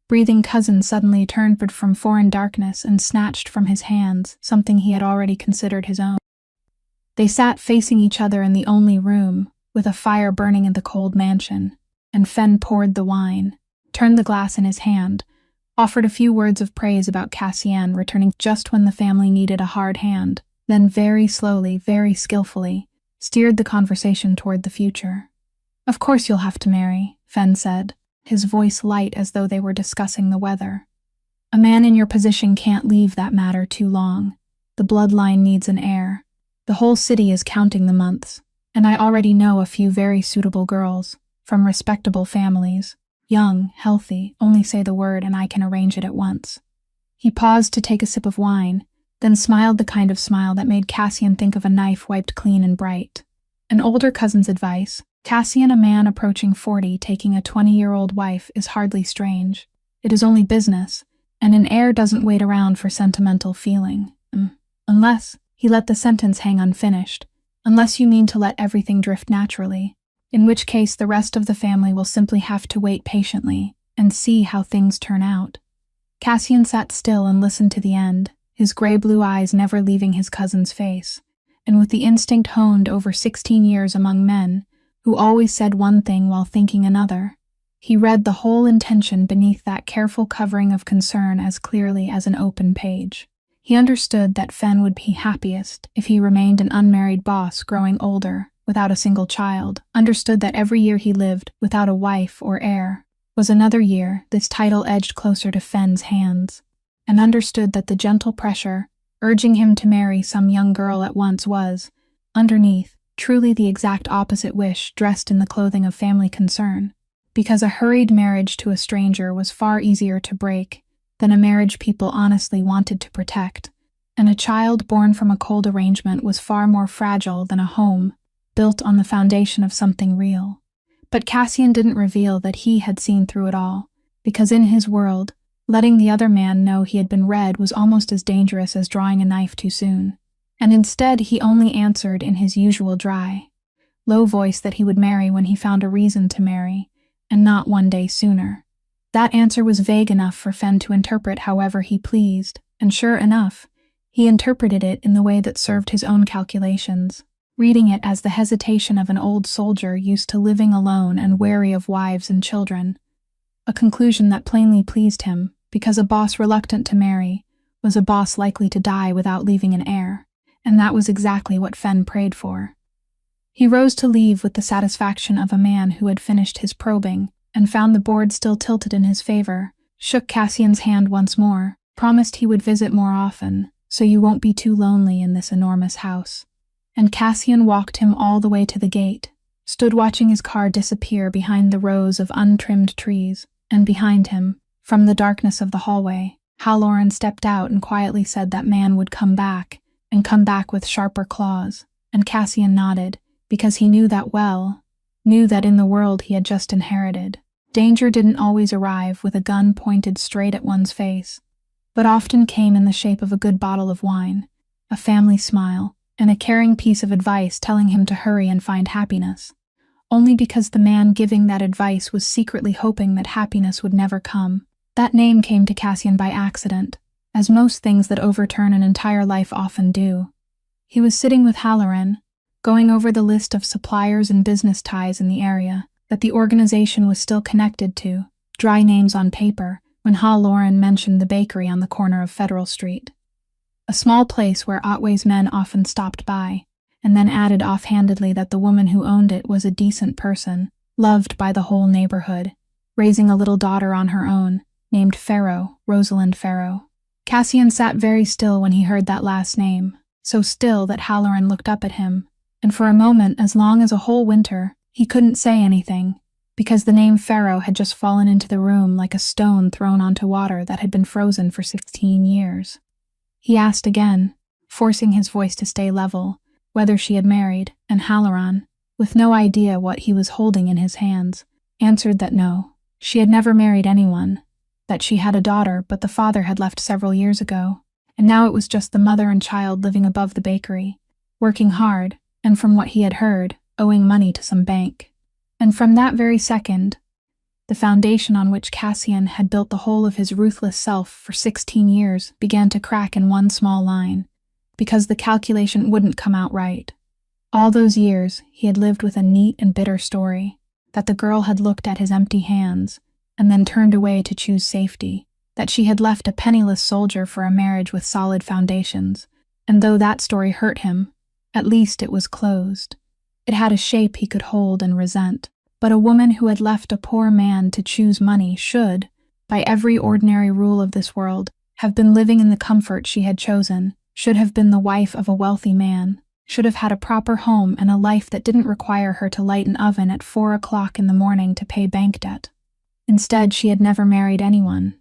breathing cousin suddenly turned from foreign darkness and snatched from his hands something he had already considered his own. They sat facing each other in the only room, with a fire burning in the cold mansion, and Fen poured the wine, turned the glass in his hand, offered a few words of praise about Cassian returning just when the family needed a hard hand, then very slowly, very skillfully, steered the conversation toward the future. "Of course you'll have to marry," Fen said, his voice light as though they were discussing the weather. "A man in your position can't leave that matter too long. The bloodline needs an heir. The whole city is counting the months, and I already know a few very suitable girls, from respectable families, young, healthy, only say the word and I can arrange it at once." He paused to take a sip of wine, then smiled the kind of smile that made Cassian think of a knife wiped clean and bright. An older cousin's advice, Cassian, a man approaching 40 taking a 20-year-old wife, is hardly strange. It is only business, and an heir doesn't wait around for sentimental feeling. Unless, he let the sentence hang unfinished, unless you mean to let everything drift naturally, in which case the rest of the family will simply have to wait patiently and see how things turn out. Cassian sat still and listened to the end, his gray-blue eyes never leaving his cousin's face, and with the instinct honed over 16 years among men, who always said one thing while thinking another, he read the whole intention beneath that careful covering of concern as clearly as an open page. He understood that Fen would be happiest if he remained an unmarried boss growing older, without a single child, understood that every year he lived without a wife or heir was another year this title edged closer to Fen's hands, and understood that the gentle pressure urging him to marry some young girl at once was, underneath, truly the exact opposite wish dressed in the clothing of family concern, because a hurried marriage to a stranger was far easier to break than a marriage people honestly wanted to protect, and a child born from a cold arrangement was far more fragile than a home built on the foundation of something real. But Cassian didn't reveal that he had seen through it all, because in his world, letting the other man know he had been read was almost as dangerous as drawing a knife too soon. And instead he only answered in his usual dry, low voice that he would marry when he found a reason to marry, and not one day sooner. That answer was vague enough for Fen to interpret however he pleased, and sure enough, he interpreted it in the way that served his own calculations, reading it as the hesitation of an old soldier used to living alone and wary of wives and children. A conclusion that plainly pleased him, because a boss reluctant to marry was a boss likely to die without leaving an heir, and that was exactly what Fen prayed for. He rose to leave with the satisfaction of a man who had finished his probing and found the board still tilted in his favor, shook Cassian's hand once more, promised he would visit more often, so you won't be too lonely in this enormous house. And Cassian walked him all the way to the gate, stood watching his car disappear behind the rows of untrimmed trees, and behind him, from the darkness of the hallway, Halloran stepped out and quietly said that man would come back, and come back with sharper claws, and Cassian nodded, because he knew that well, knew that in the world he had just inherited, danger didn't always arrive with a gun pointed straight at one's face, but often came in the shape of a good bottle of wine, a family smile, and a caring piece of advice telling him to hurry and find happiness, only because the man giving that advice was secretly hoping that happiness would never come. That name came to Cassian by accident, as most things that overturn an entire life often do. He was sitting with Halloran, going over the list of suppliers and business ties in the area that the organization was still connected to, dry names on paper, when Halloran mentioned the bakery on the corner of Federal Street. A small place where Otway's men often stopped by, and then added offhandedly that the woman who owned it was a decent person, loved by the whole neighborhood, raising a little daughter on her own, named Farrow, Rosalind Farrow. Cassian sat very still when he heard that last name, so still that Halloran looked up at him, and for a moment as long as a whole winter, He couldn't say anything, because the name Pharaoh had just fallen into the room like a stone thrown onto water that had been frozen for 16 years. He asked again, forcing his voice to stay level, whether she had married, and Halloran, with no idea what he was holding in his hands, answered that no, she had never married anyone, that she had a daughter but the father had left several years ago, and now it was just the mother and child living above the bakery, working hard, and from what he had heard, owing money to some bank. And from that very second, the foundation on which Cassian had built the whole of his ruthless self for 16 years began to crack in one small line, because the calculation wouldn't come out right. All those years, he had lived with a neat and bitter story, that the girl had looked at his empty hands and then turned away to choose safety, that she had left a penniless soldier for a marriage with solid foundations, and though that story hurt him, at least it was closed. It had a shape he could hold and resent, but a woman who had left a poor man to choose money should, by every ordinary rule of this world, have been living in the comfort she had chosen, should have been the wife of a wealthy man, should have had a proper home and a life that didn't require her to light an oven at 4 o'clock in the morning to pay bank debt. Instead, she had never married anyone.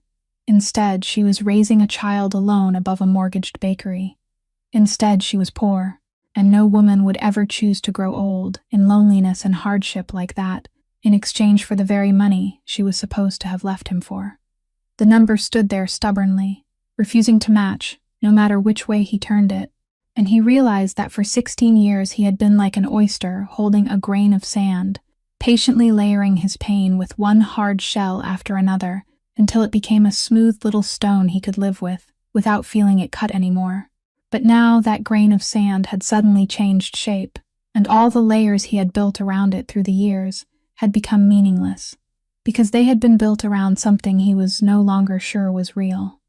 Instead, she was raising a child alone above a mortgaged bakery. Instead, she was poor, and no woman would ever choose to grow old in loneliness and hardship like that, in exchange for the very money she was supposed to have left him for. The number stood there stubbornly, refusing to match, no matter which way he turned it, and he realized that for 16 years he had been like an oyster holding a grain of sand, patiently layering his pain with one hard shell after another, until it became a smooth little stone he could live with, without feeling it cut anymore. But now that grain of sand had suddenly changed shape, and all the layers he had built around it through the years had become meaningless, because they had been built around something he was no longer sure was real.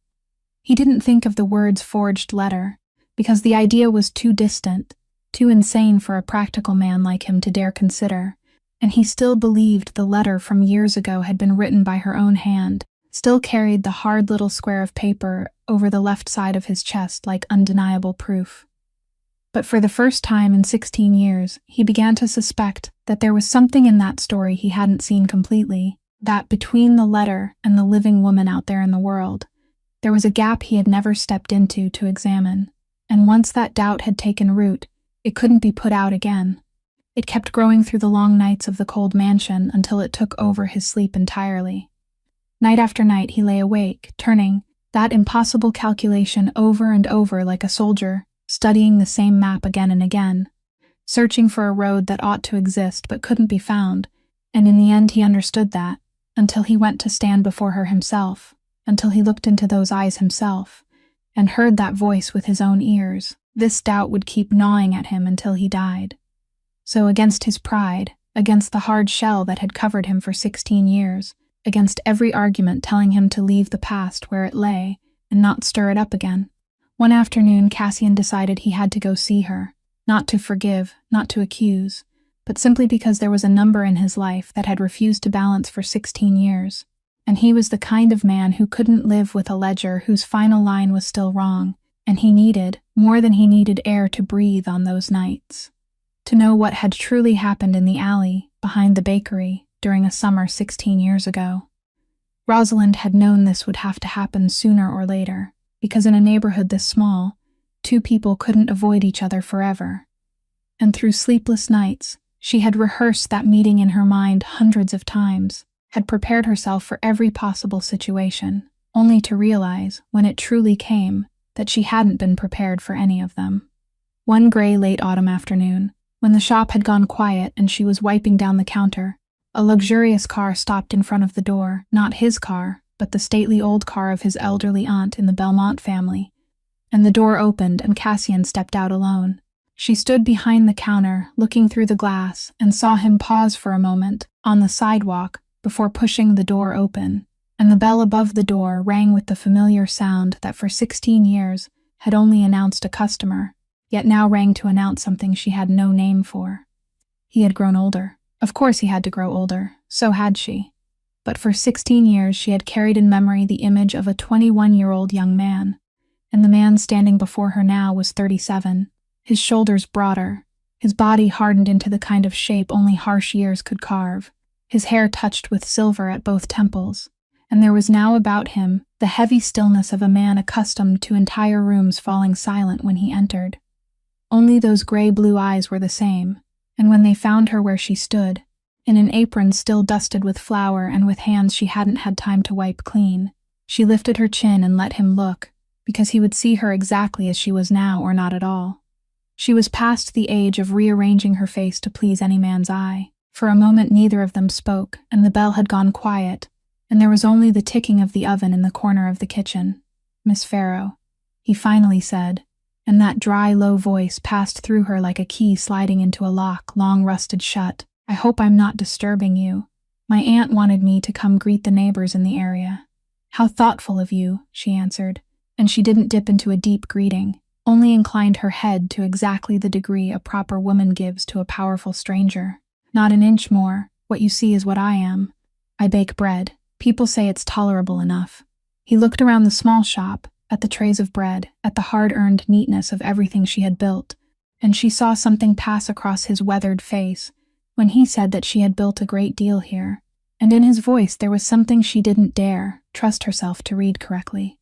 He didn't think of the words forged letter, because the idea was too distant, too insane for a practical man like him to dare consider, and he still believed the letter from years ago had been written by her own hand, still carried the hard little square of paper over the left side of his chest like undeniable proof. But for the first time in 16 years, he began to suspect that there was something in that story he hadn't seen completely, that between the letter and the living woman out there in the world, there was a gap he had never stepped into to examine, and once that doubt had taken root, it couldn't be put out again. It kept growing through the long nights of the cold mansion until it took over his sleep entirely. Night after night he lay awake, turning that impossible calculation over and over like a soldier, studying the same map again and again, searching for a road that ought to exist but couldn't be found, and in the end he understood that, until he went to stand before her himself, until he looked into those eyes himself, and heard that voice with his own ears. This doubt would keep gnawing at him until he died. So against his pride, against the hard shell that had covered him for 16 years, against every argument telling him to leave the past where it lay and not stir it up again, one afternoon Cassian decided he had to go see her, not to forgive, not to accuse, but simply because there was a number in his life that had refused to balance for 16 years, and he was the kind of man who couldn't live with a ledger whose final line was still wrong, and he needed, more than he needed air to breathe on those nights, to know what had truly happened in the alley behind the bakery during a summer 16 years ago. Rosalind had known this would have to happen sooner or later, because in a neighborhood this small, two people couldn't avoid each other forever. And through sleepless nights, she had rehearsed that meeting in her mind hundreds of times, had prepared herself for every possible situation, only to realize, when it truly came, that she hadn't been prepared for any of them. One gray late autumn afternoon, when the shop had gone quiet and she was wiping down the counter, a luxurious car stopped in front of the door, not his car, but the stately old car of his elderly aunt in the Belmont family, and the door opened and Cassian stepped out alone. She stood behind the counter, looking through the glass, and saw him pause for a moment, on the sidewalk, before pushing the door open, and the bell above the door rang with the familiar sound that for 16 years had only announced a customer, yet now rang to announce something she had no name for. He had grown older. Of course he had to grow older, so had she. But for 16 years she had carried in memory the image of a 21-year-old young man, and the man standing before her now was 37, his shoulders broader, His body hardened into the kind of shape only harsh years could carve, his hair touched with silver at both temples, and there was now about him the heavy stillness of a man accustomed to entire rooms falling silent when he entered. Only those gray-blue eyes were the same, and when they found her where she stood, in an apron still dusted with flour and with hands she hadn't had time to wipe clean, she lifted her chin and let him look, because he would see her exactly as she was now or not at all. She was past the age of rearranging her face to please any man's eye. For a moment neither of them spoke, and the bell had gone quiet, and there was only the ticking of the oven in the corner of the kitchen. "Miss Farrow," he finally said, and that dry, low voice passed through her like a key sliding into a lock long rusted shut. "I hope I'm not disturbing you. My aunt wanted me to come greet the neighbors in the area." "How thoughtful of you," she answered, and she didn't dip into a deep greeting, only inclined her head to exactly the degree a proper woman gives to a powerful stranger. "Not an inch more. What you see is what I am. I bake bread. People say it's tolerable enough." He looked around the small shop, at the trays of bread, at the hard-earned neatness of everything she had built, and she saw something pass across his weathered face when he said that she had built a great deal here, and in his voice there was something she didn't dare trust herself to read correctly.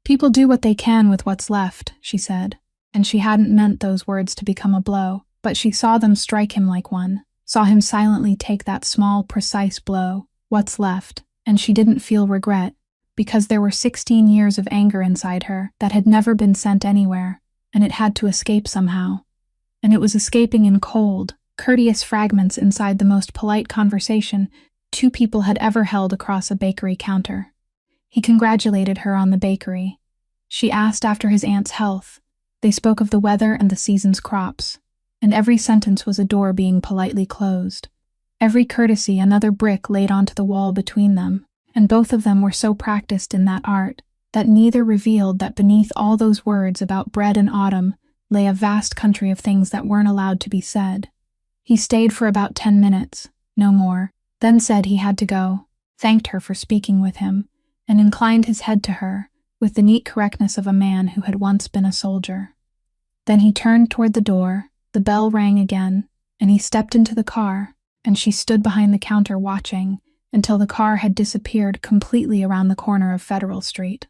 "People do what they can with what's left," she said, and she hadn't meant those words to become a blow, but she saw them strike him like one, saw him silently take that small, precise blow, what's left, and she didn't feel regret, because there were 16 years of anger inside her that had never been sent anywhere, and it had to escape somehow. And it was escaping in cold, courteous fragments inside the most polite conversation two people had ever held across a bakery counter. He congratulated her on the bakery. She asked after his aunt's health. They spoke of the weather and the season's crops, and every sentence was a door being politely closed. Every courtesy another brick laid onto the wall between them, and both of them were so practiced in that art that neither revealed that beneath all those words about bread and autumn lay a vast country of things that weren't allowed to be said. He stayed for about 10 minutes, no more, then said he had to go, thanked her for speaking with him, and inclined his head to her with the neat correctness of a man who had once been a soldier. Then he turned toward the door, the bell rang again, and he stepped into the car, and she stood behind the counter watching until the car had disappeared completely around the corner of Federal Street.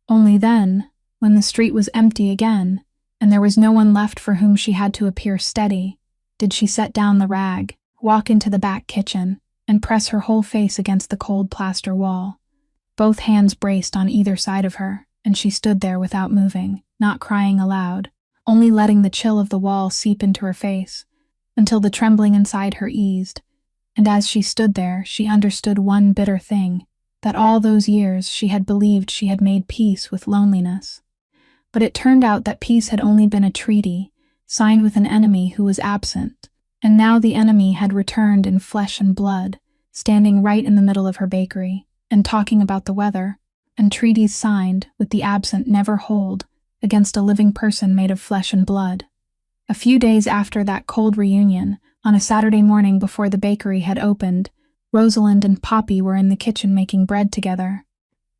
Only then, when the street was empty again, and there was no one left for whom she had to appear steady, did she set down the rag, walk into the back kitchen, and press her whole face against the cold plaster wall. Both hands braced on either side of her, and she stood there without moving, not crying aloud, only letting the chill of the wall seep into her face, until the trembling inside her eased, and as she stood there she understood one bitter thing, that all those years she had believed she had made peace with loneliness. But it turned out that peace had only been a treaty, signed with an enemy who was absent, and now the enemy had returned in flesh and blood, standing right in the middle of her bakery, and talking about the weather, and treaties signed with the absent never hold against a living person made of flesh and blood. A few days after that cold reunion, on a Saturday morning before the bakery had opened, Rosalind and Poppy were in the kitchen making bread together.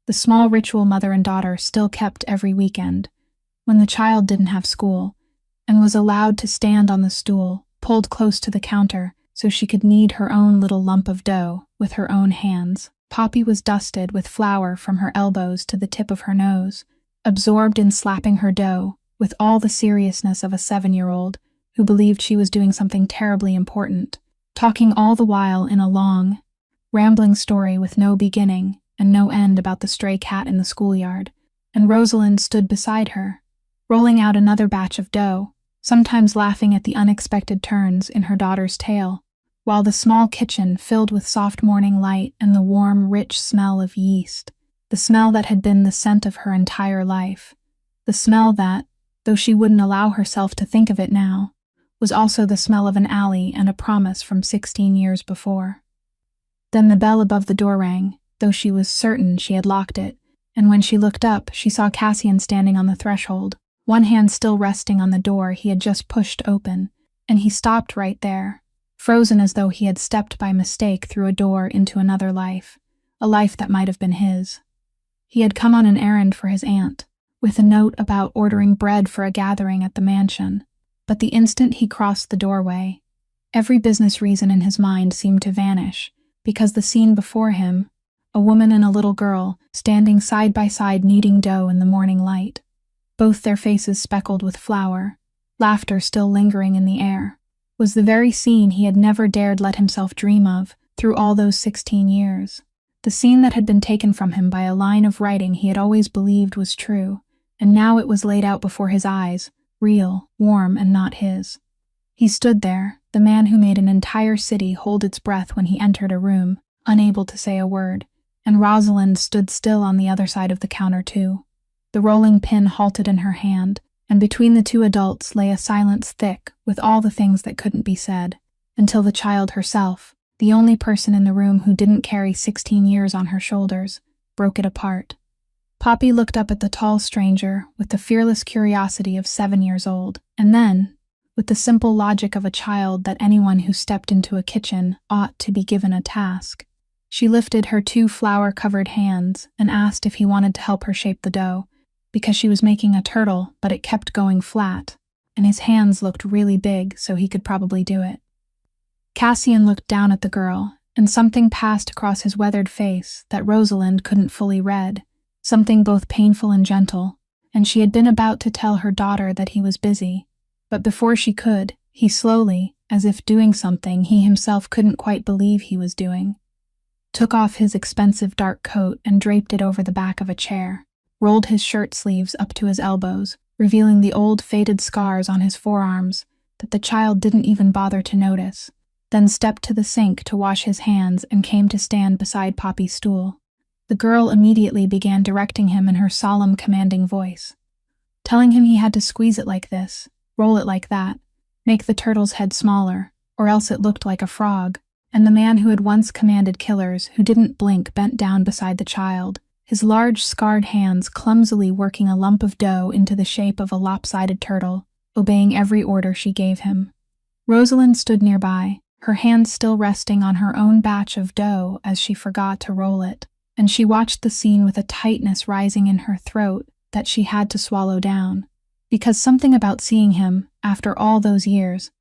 The small ritual mother and daughter still kept every weekend, when the child didn't have school, and was allowed to stand on the stool, pulled close to the counter, so she could knead her own little lump of dough with her own hands. Poppy was dusted with flour from her elbows to the tip of her nose, absorbed in slapping her dough with all the seriousness of a 7-year-old who believed she was doing something terribly important, talking all the while in a long, rambling story with no beginning and no end about the stray cat in the schoolyard, and Rosalind stood beside her, rolling out another batch of dough, sometimes laughing at the unexpected turns in her daughter's tale, while the small kitchen filled with soft morning light and the warm, rich smell of yeast, the smell that had been the scent of her entire life, the smell that, though she wouldn't allow herself to think of it now, was also the smell of an alley and a promise from 16 years before. Then the bell above the door rang, though she was certain she had locked it, and when she looked up, she saw Cassian standing on the threshold, one hand still resting on the door he had just pushed open, and he stopped right there, frozen as though he had stepped by mistake through a door into another life, a life that might have been his. He had come on an errand for his aunt, with a note about ordering bread for a gathering at the mansion, But the instant he crossed the doorway, every business reason in his mind seemed to vanish, because the scene before him, a woman and a little girl standing side by side kneading dough in the morning light, both their faces speckled with flour, laughter still lingering in the air, was the very scene he had never dared let himself dream of through all those 16 years. The scene that had been taken from him by a line of writing he had always believed was true, and now it was laid out before his eyes, real, warm, and not his. He stood there, the man who made an entire city hold its breath when he entered a room, unable to say a word, and Rosalind stood still on the other side of the counter too. The rolling pin halted in her hand, and between the two adults lay a silence thick with all the things that couldn't be said, until the child herself, the only person in the room who didn't carry 16 years on her shoulders, broke it apart. Poppy looked up at the tall stranger with the fearless curiosity of 7 years old, and then, with the simple logic of a child that anyone who stepped into a kitchen ought to be given a task, she lifted her 2 flour-covered hands and asked if he wanted to help her shape the dough, because she was making a turtle, but it kept going flat, and his hands looked really big, so he could probably do it. Cassian looked down at the girl, and something passed across his weathered face that Rosalind couldn't fully read, something both painful and gentle, and she had been about to tell her daughter that he was busy, but before she could, he slowly, as if doing something he himself couldn't quite believe he was doing, took off his expensive dark coat and draped it over the back of a chair, rolled his shirt sleeves up to his elbows, revealing the old faded scars on his forearms that the child didn't even bother to notice, then stepped to the sink to wash his hands and came to stand beside Poppy's stool. The girl immediately began directing him in her solemn, commanding voice, telling him he had to squeeze it like this, roll it like that, make the turtle's head smaller, or else it looked like a frog, and the man who had once commanded killers, who didn't blink, bent down beside the child, his large, scarred hands clumsily working a lump of dough into the shape of a lopsided turtle, obeying every order she gave him. Rosalind stood nearby, her hands still resting on her own batch of dough as she forgot to roll it, and she watched the scene with a tightness rising in her throat that she had to swallow down, because something about seeing him, after all those years,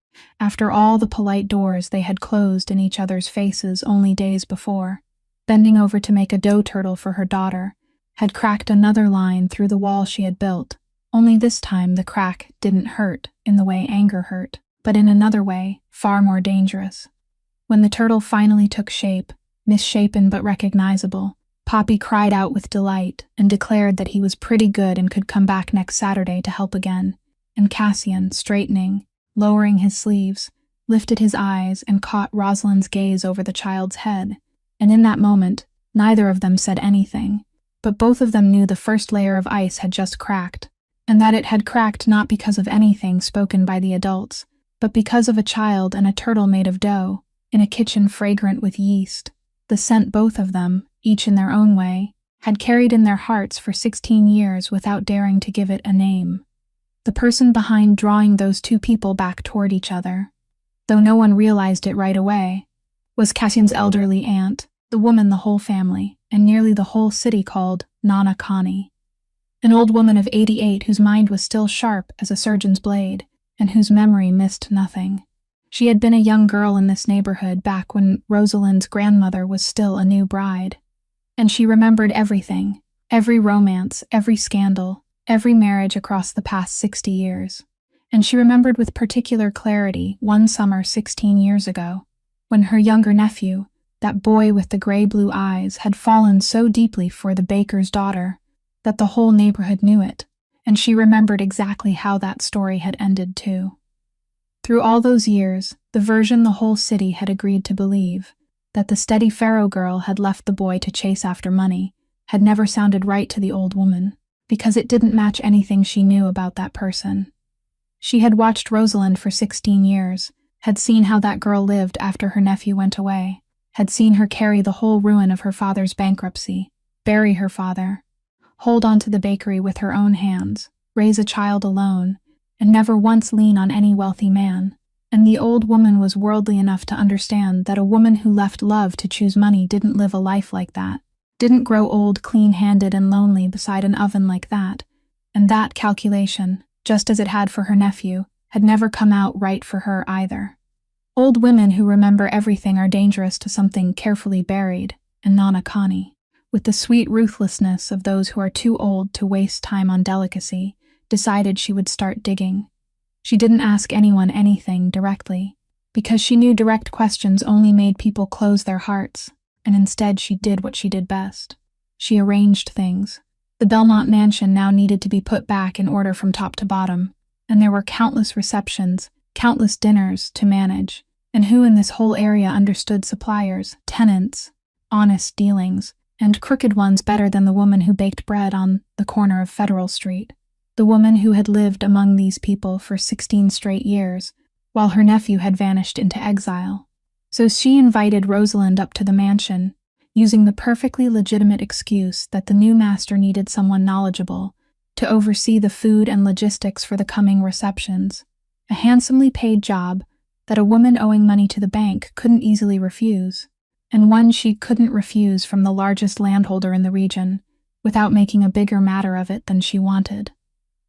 after all the polite doors they had closed in each other's faces only days before, bending over to make a dough turtle for her daughter, had cracked another line through the wall she had built, only this time the crack didn't hurt in the way anger hurt, but in another way, far more dangerous. When the turtle finally took shape, misshapen but recognizable, Poppy cried out with delight and declared that he was pretty good and could come back next Saturday to help again, and Cassian, straightening, lowering his sleeves, lifted his eyes and caught Rosalind's gaze over the child's head, and in that moment, neither of them said anything, but both of them knew the first layer of ice had just cracked, and that it had cracked not because of anything spoken by the adults, but because of a child and a turtle made of dough, in a kitchen fragrant with yeast, the scent both of them, each in their own way, had carried in their hearts for 16 years without daring to give it a name. The person behind drawing those 2 people back toward each other, though no one realized it right away, was Cassian's elderly aunt, the woman the whole family, and nearly the whole city called Nana Connie. An old woman of 88 whose mind was still sharp as a surgeon's blade, and whose memory missed nothing. She had been a young girl in this neighborhood back when Rosalind's grandmother was still a new bride, and she remembered everything, every romance, every scandal, every marriage across the past 60 years. And she remembered with particular clarity one summer 16 years ago, when her younger nephew, that boy with the gray-blue eyes, had fallen so deeply for the baker's daughter that the whole neighborhood knew it, and she remembered exactly how that story had ended too. Through all those years, the version the whole city had agreed to believe, that the steady Pharaoh girl had left the boy to chase after money, had never sounded right to the old woman, because it didn't match anything she knew about that person. She had watched Rosalind for 16 years, had seen how that girl lived after her nephew went away, had seen her carry the whole ruin of her father's bankruptcy, bury her father, hold on to the bakery with her own hands, raise a child alone, and never once lean on any wealthy man. And the old woman was worldly enough to understand that a woman who left love to choose money didn't live a life like that, didn't grow old clean-handed and lonely beside an oven like that, and that calculation, just as it had for her nephew, had never come out right for her either. Old women who remember everything are dangerous to something carefully buried, and Nana Connie, with the sweet ruthlessness of those who are too old to waste time on delicacy, decided she would start digging. She didn't ask anyone anything directly, because she knew direct questions only made people close their hearts, and instead she did what she did best. She arranged things. The Belmont mansion now needed to be put back in order from top to bottom, and there were countless receptions, countless dinners to manage, and who in this whole area understood suppliers, tenants, honest dealings, and crooked ones better than the woman who baked bread on the corner of Federal Street, the woman who had lived among these people for 16 straight years, while her nephew had vanished into exile. So she invited Rosalind up to the mansion, using the perfectly legitimate excuse that the new master needed someone knowledgeable to oversee the food and logistics for the coming receptions, a handsomely paid job that a woman owing money to the bank couldn't easily refuse, and one she couldn't refuse from the largest landholder in the region without making a bigger matter of it than she wanted.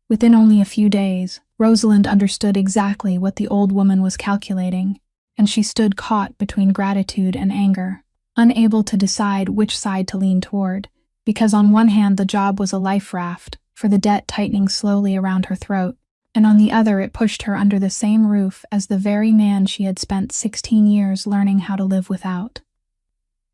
Within only a few days, Rosalind understood exactly what the old woman was calculating, and she stood caught between gratitude and anger, unable to decide which side to lean toward, because on one hand the job was a life raft for the debt tightening slowly around her throat, and on the other it pushed her under the same roof as the very man she had spent 16 years learning how to live without.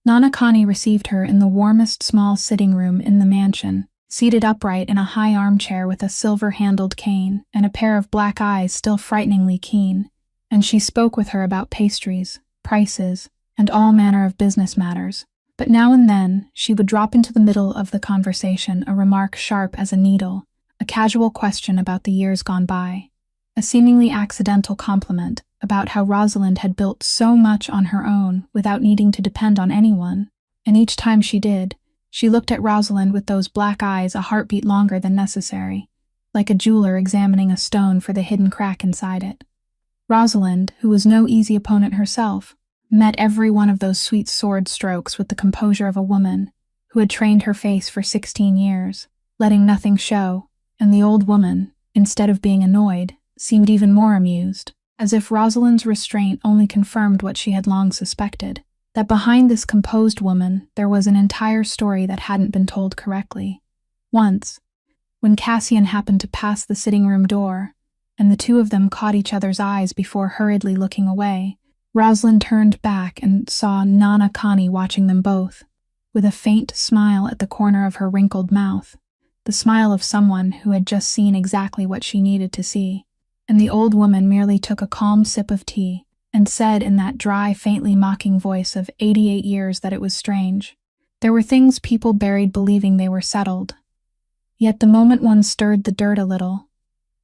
Nana Connie received her in the warmest small sitting room in the mansion, seated upright in a high armchair with a silver-handled cane and a pair of black eyes still frighteningly keen, and she spoke with her about pastries, prices, and all manner of business matters. But now and then she would drop into the middle of the conversation a remark sharp as a needle, a casual question about the years gone by, a seemingly accidental compliment about how Rosalind had built so much on her own without needing to depend on anyone, and each time she did, she looked at Rosalind with those black eyes a heartbeat longer than necessary, like a jeweler examining a stone for the hidden crack inside it. Rosalind, who was no easy opponent herself, met every one of those sweet sword strokes with the composure of a woman who had trained her face for 16 years, letting nothing show, and the old woman, instead of being annoyed, seemed even more amused, as if Rosalind's restraint only confirmed what she had long suspected, that behind this composed woman there was an entire story that hadn't been told correctly. Once, when Cassian happened to pass the sitting room door, and the two of them caught each other's eyes before hurriedly looking away, Rosalind turned back and saw Nana Connie watching them both, with a faint smile at the corner of her wrinkled mouth, the smile of someone who had just seen exactly what she needed to see. And the old woman merely took a calm sip of tea and said in that dry, faintly mocking voice of 88 years that it was strange. There were things people buried believing they were settled. Yet the moment one stirred the dirt a little,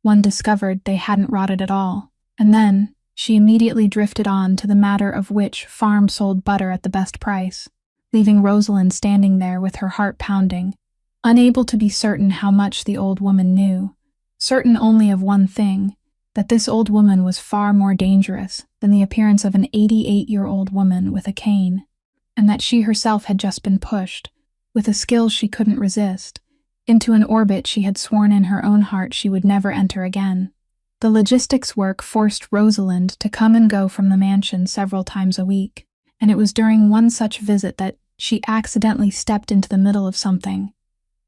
one discovered they hadn't rotted at all, and then she immediately drifted on to the matter of which farm sold butter at the best price, leaving Rosalind standing there with her heart pounding, unable to be certain how much the old woman knew, certain only of one thing, that this old woman was far more dangerous than the appearance of an 88-year-old woman with a cane, and that she herself had just been pushed, with a skill she couldn't resist, into an orbit she had sworn in her own heart she would never enter again. The logistics work forced Rosalind to come and go from the mansion several times a week, and it was during one such visit that she accidentally stepped into the middle of something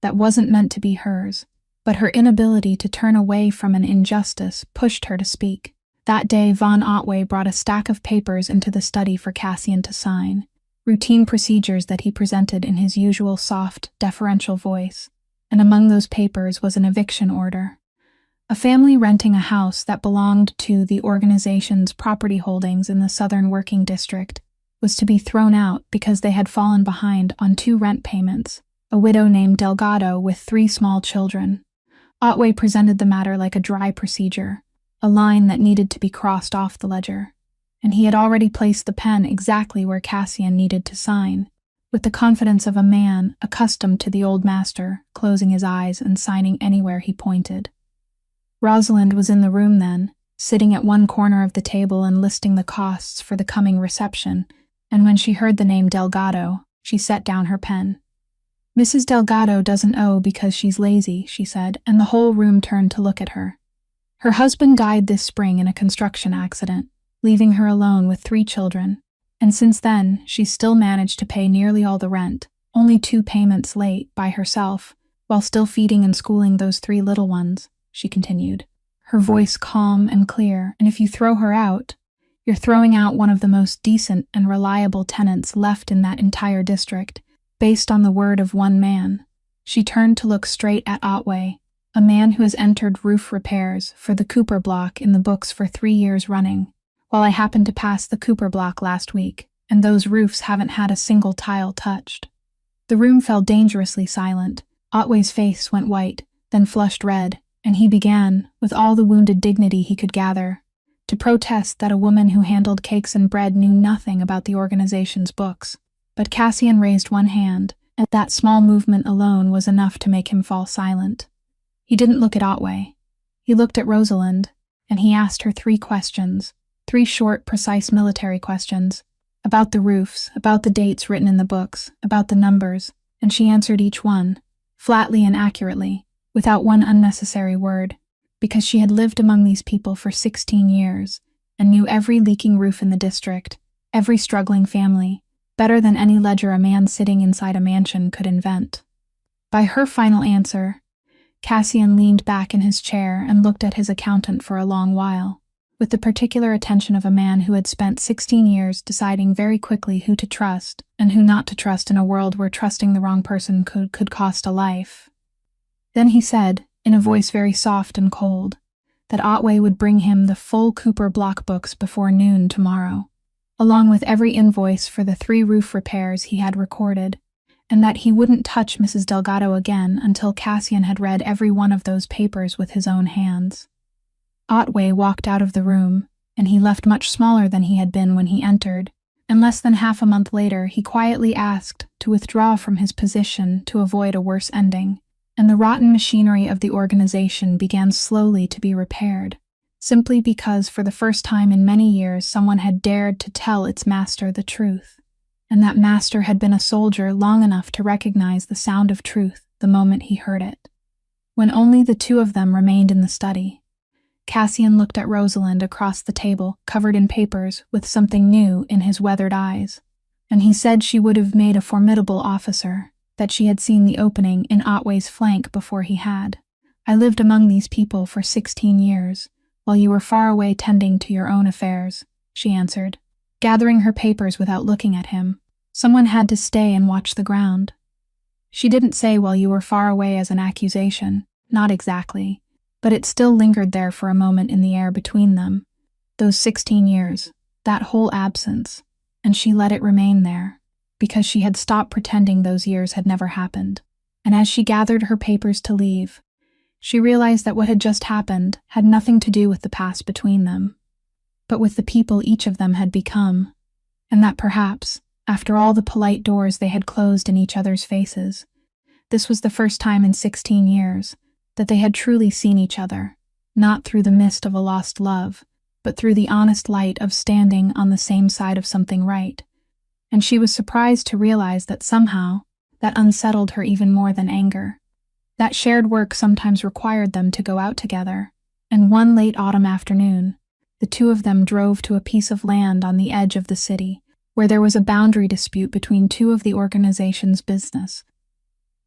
that wasn't meant to be hers, but her inability to turn away from an injustice pushed her to speak. That day, Von Otway brought a stack of papers into the study for Cassian to sign, routine procedures that he presented in his usual soft, deferential voice, and among those papers was an eviction order. A family renting a house that belonged to the organization's property holdings in the Southern Working District was to be thrown out because they had fallen behind on 2 rent payments, a widow named Delgado with 3 small children. Otway presented the matter like a dry procedure, a line that needed to be crossed off the ledger, and he had already placed the pen exactly where Cassian needed to sign, with the confidence of a man accustomed to the old master, closing his eyes and signing anywhere he pointed. Rosalind was in the room then, sitting at one corner of the table and listing the costs for the coming reception, and when she heard the name Delgado, she set down her pen. "Mrs. Delgado doesn't owe because she's lazy," she said, and the whole room turned to look at her. Her husband died this spring in a construction accident, leaving her alone with 3 children. And since then, she's still managed to pay nearly all the rent, only 2 payments late, by herself, while still feeding and schooling those 3 little ones, she continued, her voice calm and clear. And if you throw her out, you're throwing out one of the most decent and reliable tenants left in that entire district, based on the word of one man. She turned to look straight at Otway, a man who has entered roof repairs for the Cooper block in the books for 3 years running. Well, I happened to pass the Cooper block last week, and those roofs haven't had a single tile touched. The room fell dangerously silent. Otway's face went white, then flushed red, and he began, with all the wounded dignity he could gather, to protest that a woman who handled cakes and bread knew nothing about the organization's books. But Cassian raised one hand, and that small movement alone was enough to make him fall silent. He didn't look at Otway. He looked at Rosalind, and he asked her 3 questions, 3 short, precise military questions, about the roofs, about the dates written in the books, about the numbers, and she answered each one, flatly and accurately, without one unnecessary word, because she had lived among these people for 16 years, and knew every leaking roof in the district, every struggling family, better than any ledger a man sitting inside a mansion could invent. By her final answer, Cassian leaned back in his chair and looked at his accountant for a long while, with the particular attention of a man who had spent 16 years deciding very quickly who to trust and who not to trust in a world where trusting the wrong person could cost a life. Then he said, in a voice very soft and cold, that Otway would bring him the full Cooper block books before noon tomorrow, along with every invoice for the 3 roof repairs he had recorded, and that he wouldn't touch Mrs. Delgado again until Cassian had read every one of those papers with his own hands. Otway walked out of the room, and he left much smaller than he had been when he entered, and less than half a month later he quietly asked to withdraw from his position to avoid a worse ending, and the rotten machinery of the organization began slowly to be repaired, simply because for the first time in many years someone had dared to tell its master the truth, and that master had been a soldier long enough to recognize the sound of truth the moment he heard it. When only the 2 of them remained in the study, Cassian looked at Rosalind across the table, covered in papers, with something new in his weathered eyes, and he said she would have made a formidable officer, that she had seen the opening in Otway's flank before he had. I lived among these people for 16 years, while you were far away tending to your own affairs, she answered, gathering her papers without looking at him. Someone had to stay and watch the ground. She didn't say while you were far away as an accusation, not exactly, but it still lingered there for a moment in the air between them, those 16 years, that whole absence, and she let it remain there, because she had stopped pretending those years had never happened. And as she gathered her papers to leave, she realized that what had just happened had nothing to do with the past between them, but with the people each of them had become, and that perhaps, after all the polite doors they had closed in each other's faces, this was the first time in 16 years that they had truly seen each other, not through the mist of a lost love, but through the honest light of standing on the same side of something right. And she was surprised to realize that somehow that unsettled her even more than anger. That shared work sometimes required them to go out together, and one late autumn afternoon, the 2 of them drove to a piece of land on the edge of the city, where there was a boundary dispute between 2 of the organization's business,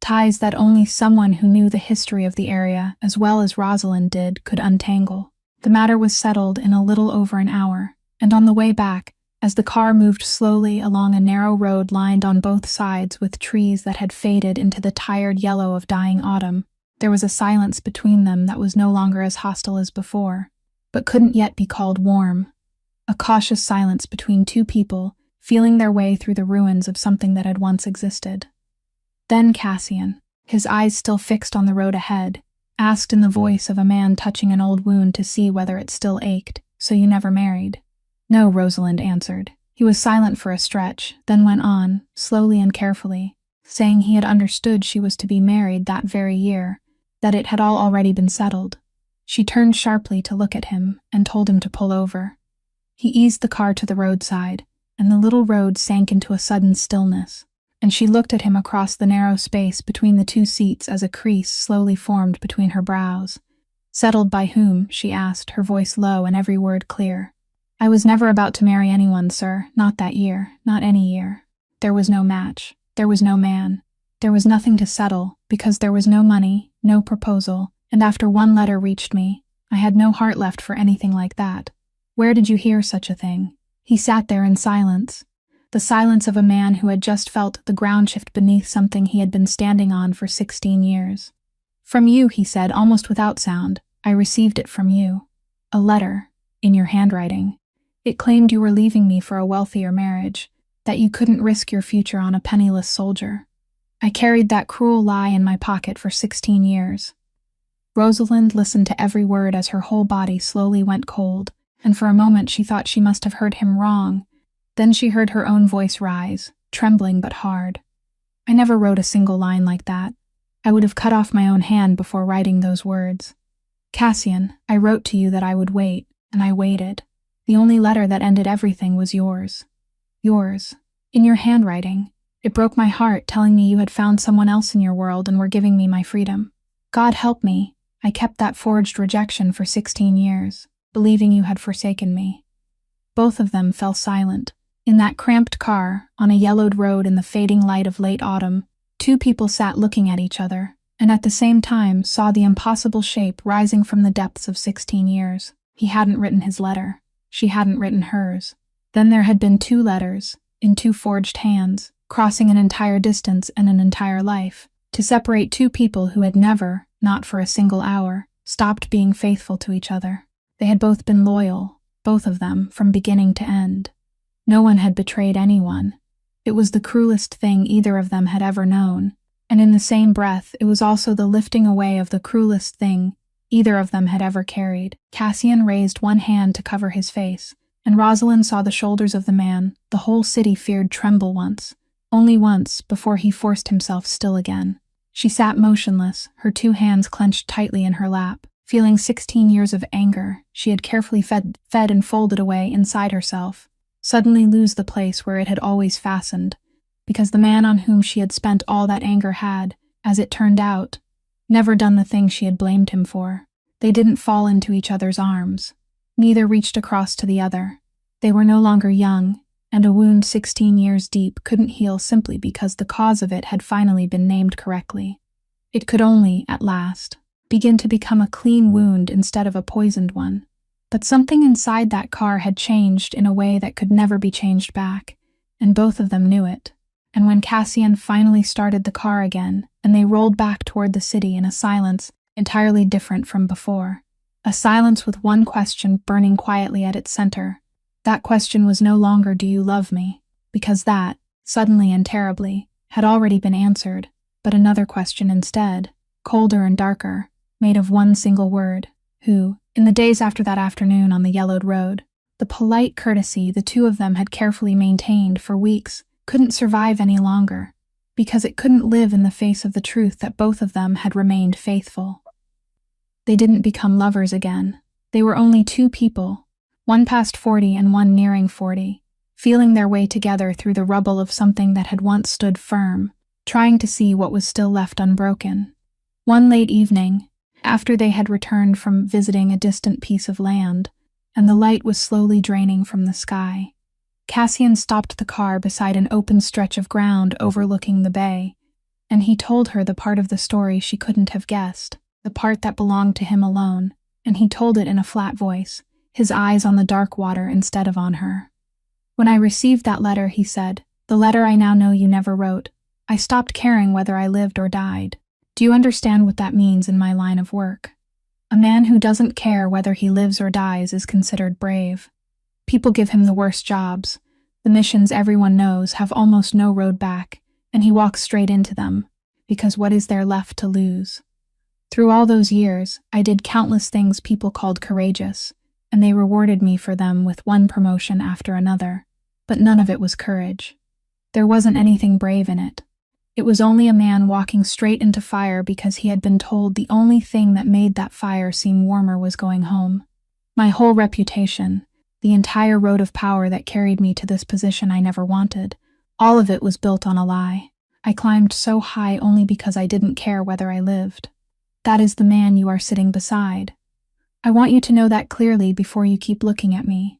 ties that only someone who knew the history of the area as well as Rosalind did could untangle. The matter was settled in a little over an hour, and on the way back, as the car moved slowly along a narrow road lined on both sides with trees that had faded into the tired yellow of dying autumn, there was a silence between them that was no longer as hostile as before, but couldn't yet be called warm. A cautious silence between 2 people feeling their way through the ruins of something that had once existed. Then Cassian, his eyes still fixed on the road ahead, asked in the voice of a man touching an old wound to see whether it still ached, "So you never married?" "No," Rosalind answered. He was silent for a stretch, then went on, slowly and carefully, saying he had understood she was to be married that very year, that it had all already been settled. She turned sharply to look at him and told him to pull over. He eased the car to the roadside, and the little road sank into a sudden stillness, and she looked at him across the narrow space between the 2 seats as a crease slowly formed between her brows. Settled by whom? She asked, her voice low and every word clear. I was never about to marry anyone, sir, not that year, not any year. There was no match. There was no man. There was nothing to settle, because there was no money, no proposal, and after one letter reached me, I had no heart left for anything like that. Where did you hear such a thing? He sat there in silence. The silence of a man who had just felt the ground shift beneath something he had been standing on for 16 years. From you, he said, almost without sound. I received it from you. A letter, in your handwriting. It claimed you were leaving me for a wealthier marriage, that you couldn't risk your future on a penniless soldier. I carried that cruel lie in my pocket for 16 years. Rosalind listened to every word as her whole body slowly went cold, and for a moment she thought she must have heard him wrong. Then she heard her own voice rise, trembling but hard. I never wrote a single line like that. I would have cut off my own hand before writing those words. Cassian, I wrote to you that I would wait, and I waited. The only letter that ended everything was yours. Yours. In your handwriting. It broke my heart, telling me you had found someone else in your world and were giving me my freedom. God help me. I kept that forged rejection for 16 years, believing you had forsaken me. Both of them fell silent. In that cramped car, on a yellowed road in the fading light of late autumn, two people sat looking at each other, and at the same time saw the impossible shape rising from the depths of 16 years. He hadn't written his letter. She hadn't written hers. Then there had been two letters, in two forged hands, crossing an entire distance and an entire life, to separate two people who had never, not for a single hour, stopped being faithful to each other. They had both been loyal, both of them, from beginning to end. No one had betrayed anyone. It was the cruelest thing either of them had ever known, and in the same breath it was also the lifting away of the cruelest thing either of them had ever carried. Cassian raised one hand to cover his face, and Rosalind saw the shoulders of the man the whole city feared tremble once, only once, before he forced himself still again. She sat motionless, her two hands clenched tightly in her lap, feeling 16 years of anger she had carefully fed and folded away inside herself, suddenly lose the place where it had always fastened, because the man on whom she had spent all that anger had, as it turned out, never done the thing she had blamed him for. They didn't fall into each other's arms. Neither reached across to the other. They were no longer young, and a wound 16 years deep couldn't heal simply because the cause of it had finally been named correctly. It could only, at last, begin to become a clean wound instead of a poisoned one. But something inside that car had changed in a way that could never be changed back, and both of them knew it. And when Cassian finally started the car again, and they rolled back toward the city in a silence entirely different from before, a silence with one question burning quietly at its center, that question was no longer, "Do you love me?" Because that, suddenly and terribly, had already been answered, but another question instead, colder and darker, made of one single word: who, in the days after that afternoon on the yellowed road, the polite courtesy the two of them had carefully maintained for weeks couldn't survive any longer, because it couldn't live in the face of the truth that both of them had remained faithful. They didn't become lovers again. They were only two people, one past 40 and one nearing 40, feeling their way together through the rubble of something that had once stood firm, trying to see what was still left unbroken. One late evening, after they had returned from visiting a distant piece of land, and the light was slowly draining from the sky, Cassian stopped the car beside an open stretch of ground overlooking the bay, and he told her the part of the story she couldn't have guessed, the part that belonged to him alone, and he told it in a flat voice, his eyes on the dark water instead of on her. "When I received that letter," he said, "the letter I now know you never wrote, I stopped caring whether I lived or died. Do you understand what that means in my line of work? A man who doesn't care whether he lives or dies is considered brave. People give him the worst jobs. The missions everyone knows have almost no road back, and he walks straight into them, because what is there left to lose? Through all those years, I did countless things people called courageous, and they rewarded me for them with one promotion after another, but none of it was courage. There wasn't anything brave in it. It was only a man walking straight into fire because he had been told the only thing that made that fire seem warmer was going home. My whole reputation, the entire road of power that carried me to this position I never wanted, all of it was built on a lie. I climbed so high only because I didn't care whether I lived. That is the man you are sitting beside. I want you to know that clearly before you keep looking at me."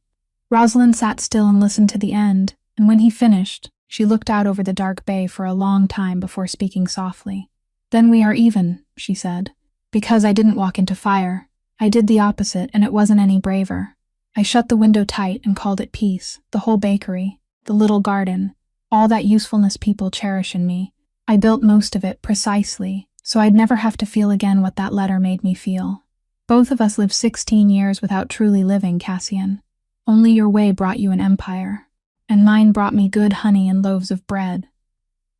Rosalind sat still and listened to the end, and when he finished, she looked out over the dark bay for a long time before speaking softly. "Then we are even," she said. "Because I didn't walk into fire. I did the opposite, and it wasn't any braver. I shut the window tight and called it peace, the whole bakery, the little garden, all that usefulness people cherish in me. I built most of it precisely, so I'd never have to feel again what that letter made me feel. Both of us lived 16 years without truly living, Cassian. Only your way brought you an empire, and mine brought me good honey and loaves of bread."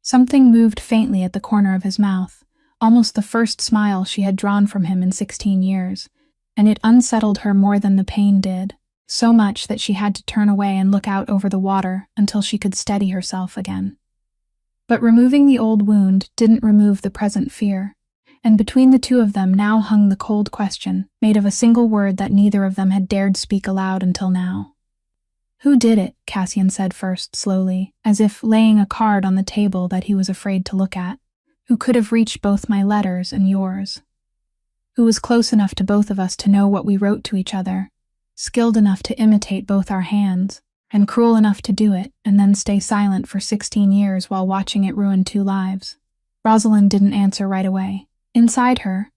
Something moved faintly at the corner of his mouth, almost the first smile she had drawn from him in 16 years, and it unsettled her more than the pain did, so much that she had to turn away and look out over the water until she could steady herself again. But removing the old wound didn't remove the present fear, and between the two of them now hung the cold question, made of a single word that neither of them had dared speak aloud until now. "Who did it?" Cassian said first, slowly, as if laying a card on the table that he was afraid to look at. "Who could have reached both my letters and yours? Who was close enough to both of us to know what we wrote to each other, skilled enough to imitate both our hands, and cruel enough to do it and then stay silent for 16 years while watching it ruin 2 lives? Rosalind didn't answer right away. Inside her,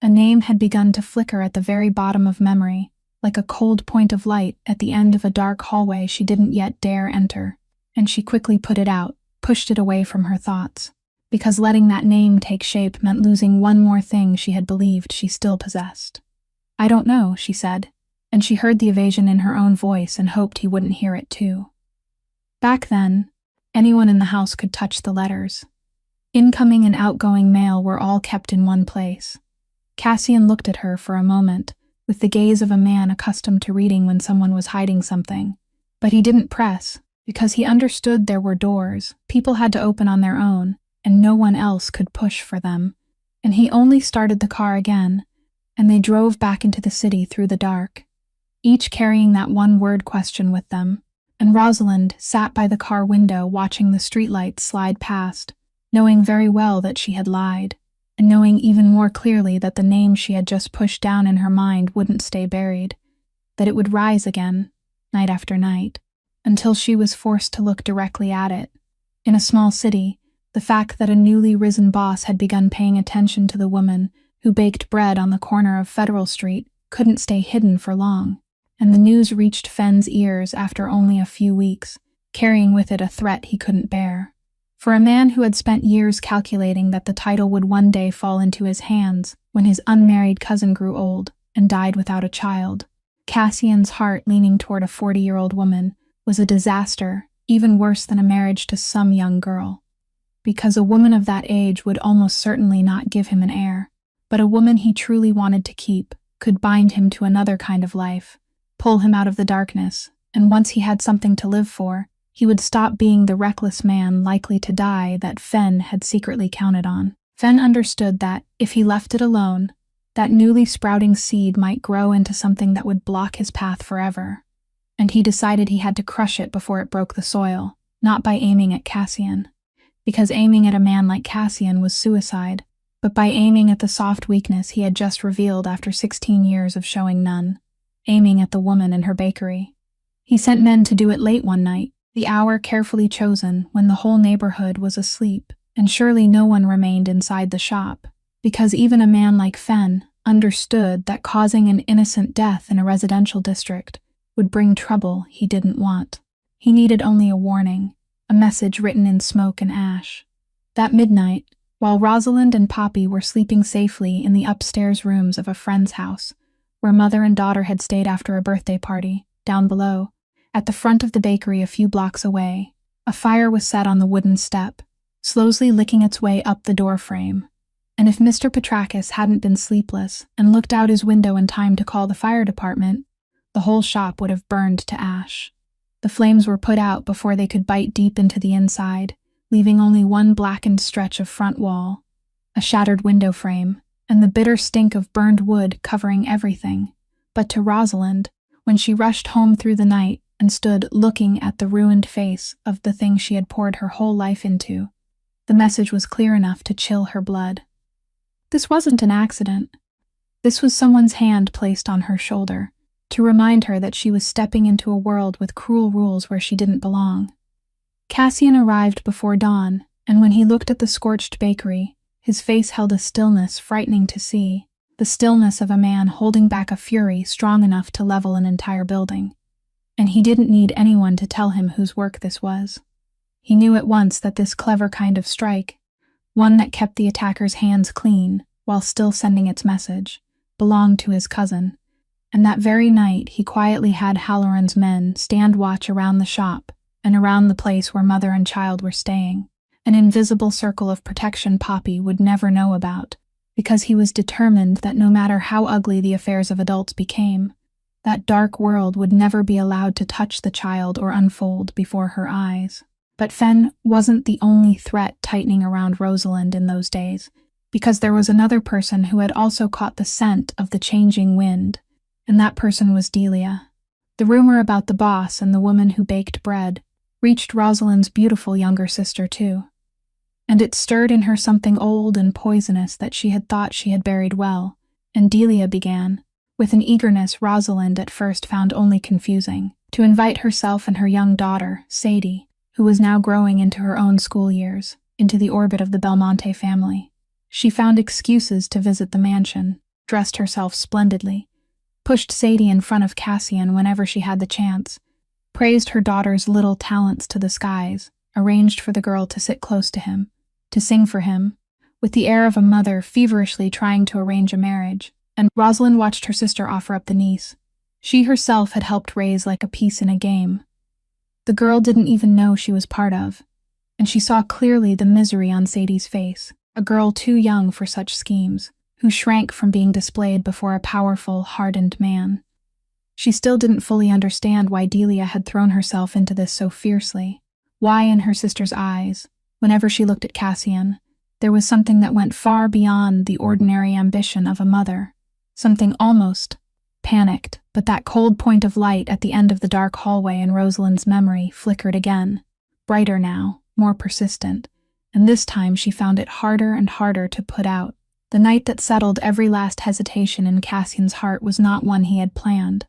a name had begun to flicker at the very bottom of memory, like a cold point of light at the end of a dark hallway she didn't yet dare enter, and she quickly put it out, pushed it away from her thoughts, because letting that name take shape meant losing one more thing she had believed she still possessed. "I don't know," she said, and she heard the evasion in her own voice and hoped he wouldn't hear it too. Back then, anyone in the house could touch the letters. Incoming and outgoing mail were all kept in one place. Cassian looked at her for a moment, with the gaze of a man accustomed to reading when someone was hiding something, but he didn't press, because he understood there were doors people had to open on their own, and no one else could push for them, and he only started the car again, and they drove back into the city through the dark, each carrying that one-word question with them, and Rosalind sat by the car window watching the streetlights slide past, knowing very well that she had lied, and knowing even more clearly that the name she had just pushed down in her mind wouldn't stay buried, that it would rise again, night after night, until she was forced to look directly at it. In a small city, the fact that a newly risen boss had begun paying attention to the woman who baked bread on the corner of Federal Street couldn't stay hidden for long, and the news reached Fenn's ears after only a few weeks, carrying with it a threat he couldn't bear. For a man who had spent years calculating that the title would one day fall into his hands when his unmarried cousin grew old and died without a child, Cassian's heart leaning toward a 40-year-old woman was a disaster, even worse than a marriage to some young girl. Because a woman of that age would almost certainly not give him an heir, but a woman he truly wanted to keep could bind him to another kind of life, pull him out of the darkness, and once he had something to live for, he would stop being the reckless man likely to die that Fenn had secretly counted on. Fenn understood that, if he left it alone, that newly sprouting seed might grow into something that would block his path forever, and he decided he had to crush it before it broke the soil, not by aiming at Cassian, because aiming at a man like Cassian was suicide, but by aiming at the soft weakness he had just revealed after 16 years of showing none, aiming at the woman in her bakery. He sent men to do it late one night, the hour carefully chosen when the whole neighborhood was asleep, and surely no one remained inside the shop, because even a man like Fenn understood that causing an innocent death in a residential district would bring trouble he didn't want. He needed only a warning, a message written in smoke and ash. That midnight, while Rosalind and Poppy were sleeping safely in the upstairs rooms of a friend's house, where mother and daughter had stayed after a birthday party, down below, at the front of the bakery a few blocks away, a fire was set on the wooden step, slowly licking its way up the door frame. And if Mr. Petrakis hadn't been sleepless and looked out his window in time to call the fire department, the whole shop would have burned to ash. The flames were put out before they could bite deep into the inside, leaving only one blackened stretch of front wall, a shattered window frame, and the bitter stink of burned wood covering everything. But to Rosalind, when she rushed home through the night and stood looking at the ruined face of the thing she had poured her whole life into, the message was clear enough to chill her blood. This wasn't an accident. This was someone's hand placed on her shoulder, to remind her that she was stepping into a world with cruel rules where she didn't belong. Cassian arrived before dawn, and when he looked at the scorched bakery, his face held a stillness frightening to see, the stillness of a man holding back a fury strong enough to level an entire building. And he didn't need anyone to tell him whose work this was. He knew at once that this clever kind of strike, one that kept the attacker's hands clean while still sending its message, belonged to his cousin. And that very night he quietly had Halloran's men stand watch around the shop and around the place where mother and child were staying, an invisible circle of protection Poppy would never know about, because he was determined that no matter how ugly the affairs of adults became, that dark world would never be allowed to touch the child or unfold before her eyes. But Fen wasn't the only threat tightening around Rosalind in those days, because there was another person who had also caught the scent of the changing wind, and that person was Delia. The rumor about the boss and the woman who baked bread reached Rosalind's beautiful younger sister too, and it stirred in her something old and poisonous that she had thought she had buried well, and Delia began, with an eagerness Rosalind at first found only confusing, to invite herself and her young daughter, Sadie, who was now growing into her own school years, into the orbit of the Belmonte family. She found excuses to visit the mansion, dressed herself splendidly, pushed Sadie in front of Cassian whenever she had the chance, praised her daughter's little talents to the skies, arranged for the girl to sit close to him, to sing for him, with the air of a mother feverishly trying to arrange a marriage, and Rosalind watched her sister offer up the niece. She herself had helped raise like a piece in a game. The girl didn't even know she was part of, and she saw clearly the misery on Sadie's face, a girl too young for such schemes, who shrank from being displayed before a powerful, hardened man. She still didn't fully understand why Delia had thrown herself into this so fiercely, why in her sister's eyes, whenever she looked at Cassian, there was something that went far beyond the ordinary ambition of a mother, something almost panicked, but that cold point of light at the end of the dark hallway in Rosalind's memory flickered again, brighter now, more persistent, and this time she found it harder and harder to put out. The night that settled every last hesitation in Cassian's heart was not one he had planned,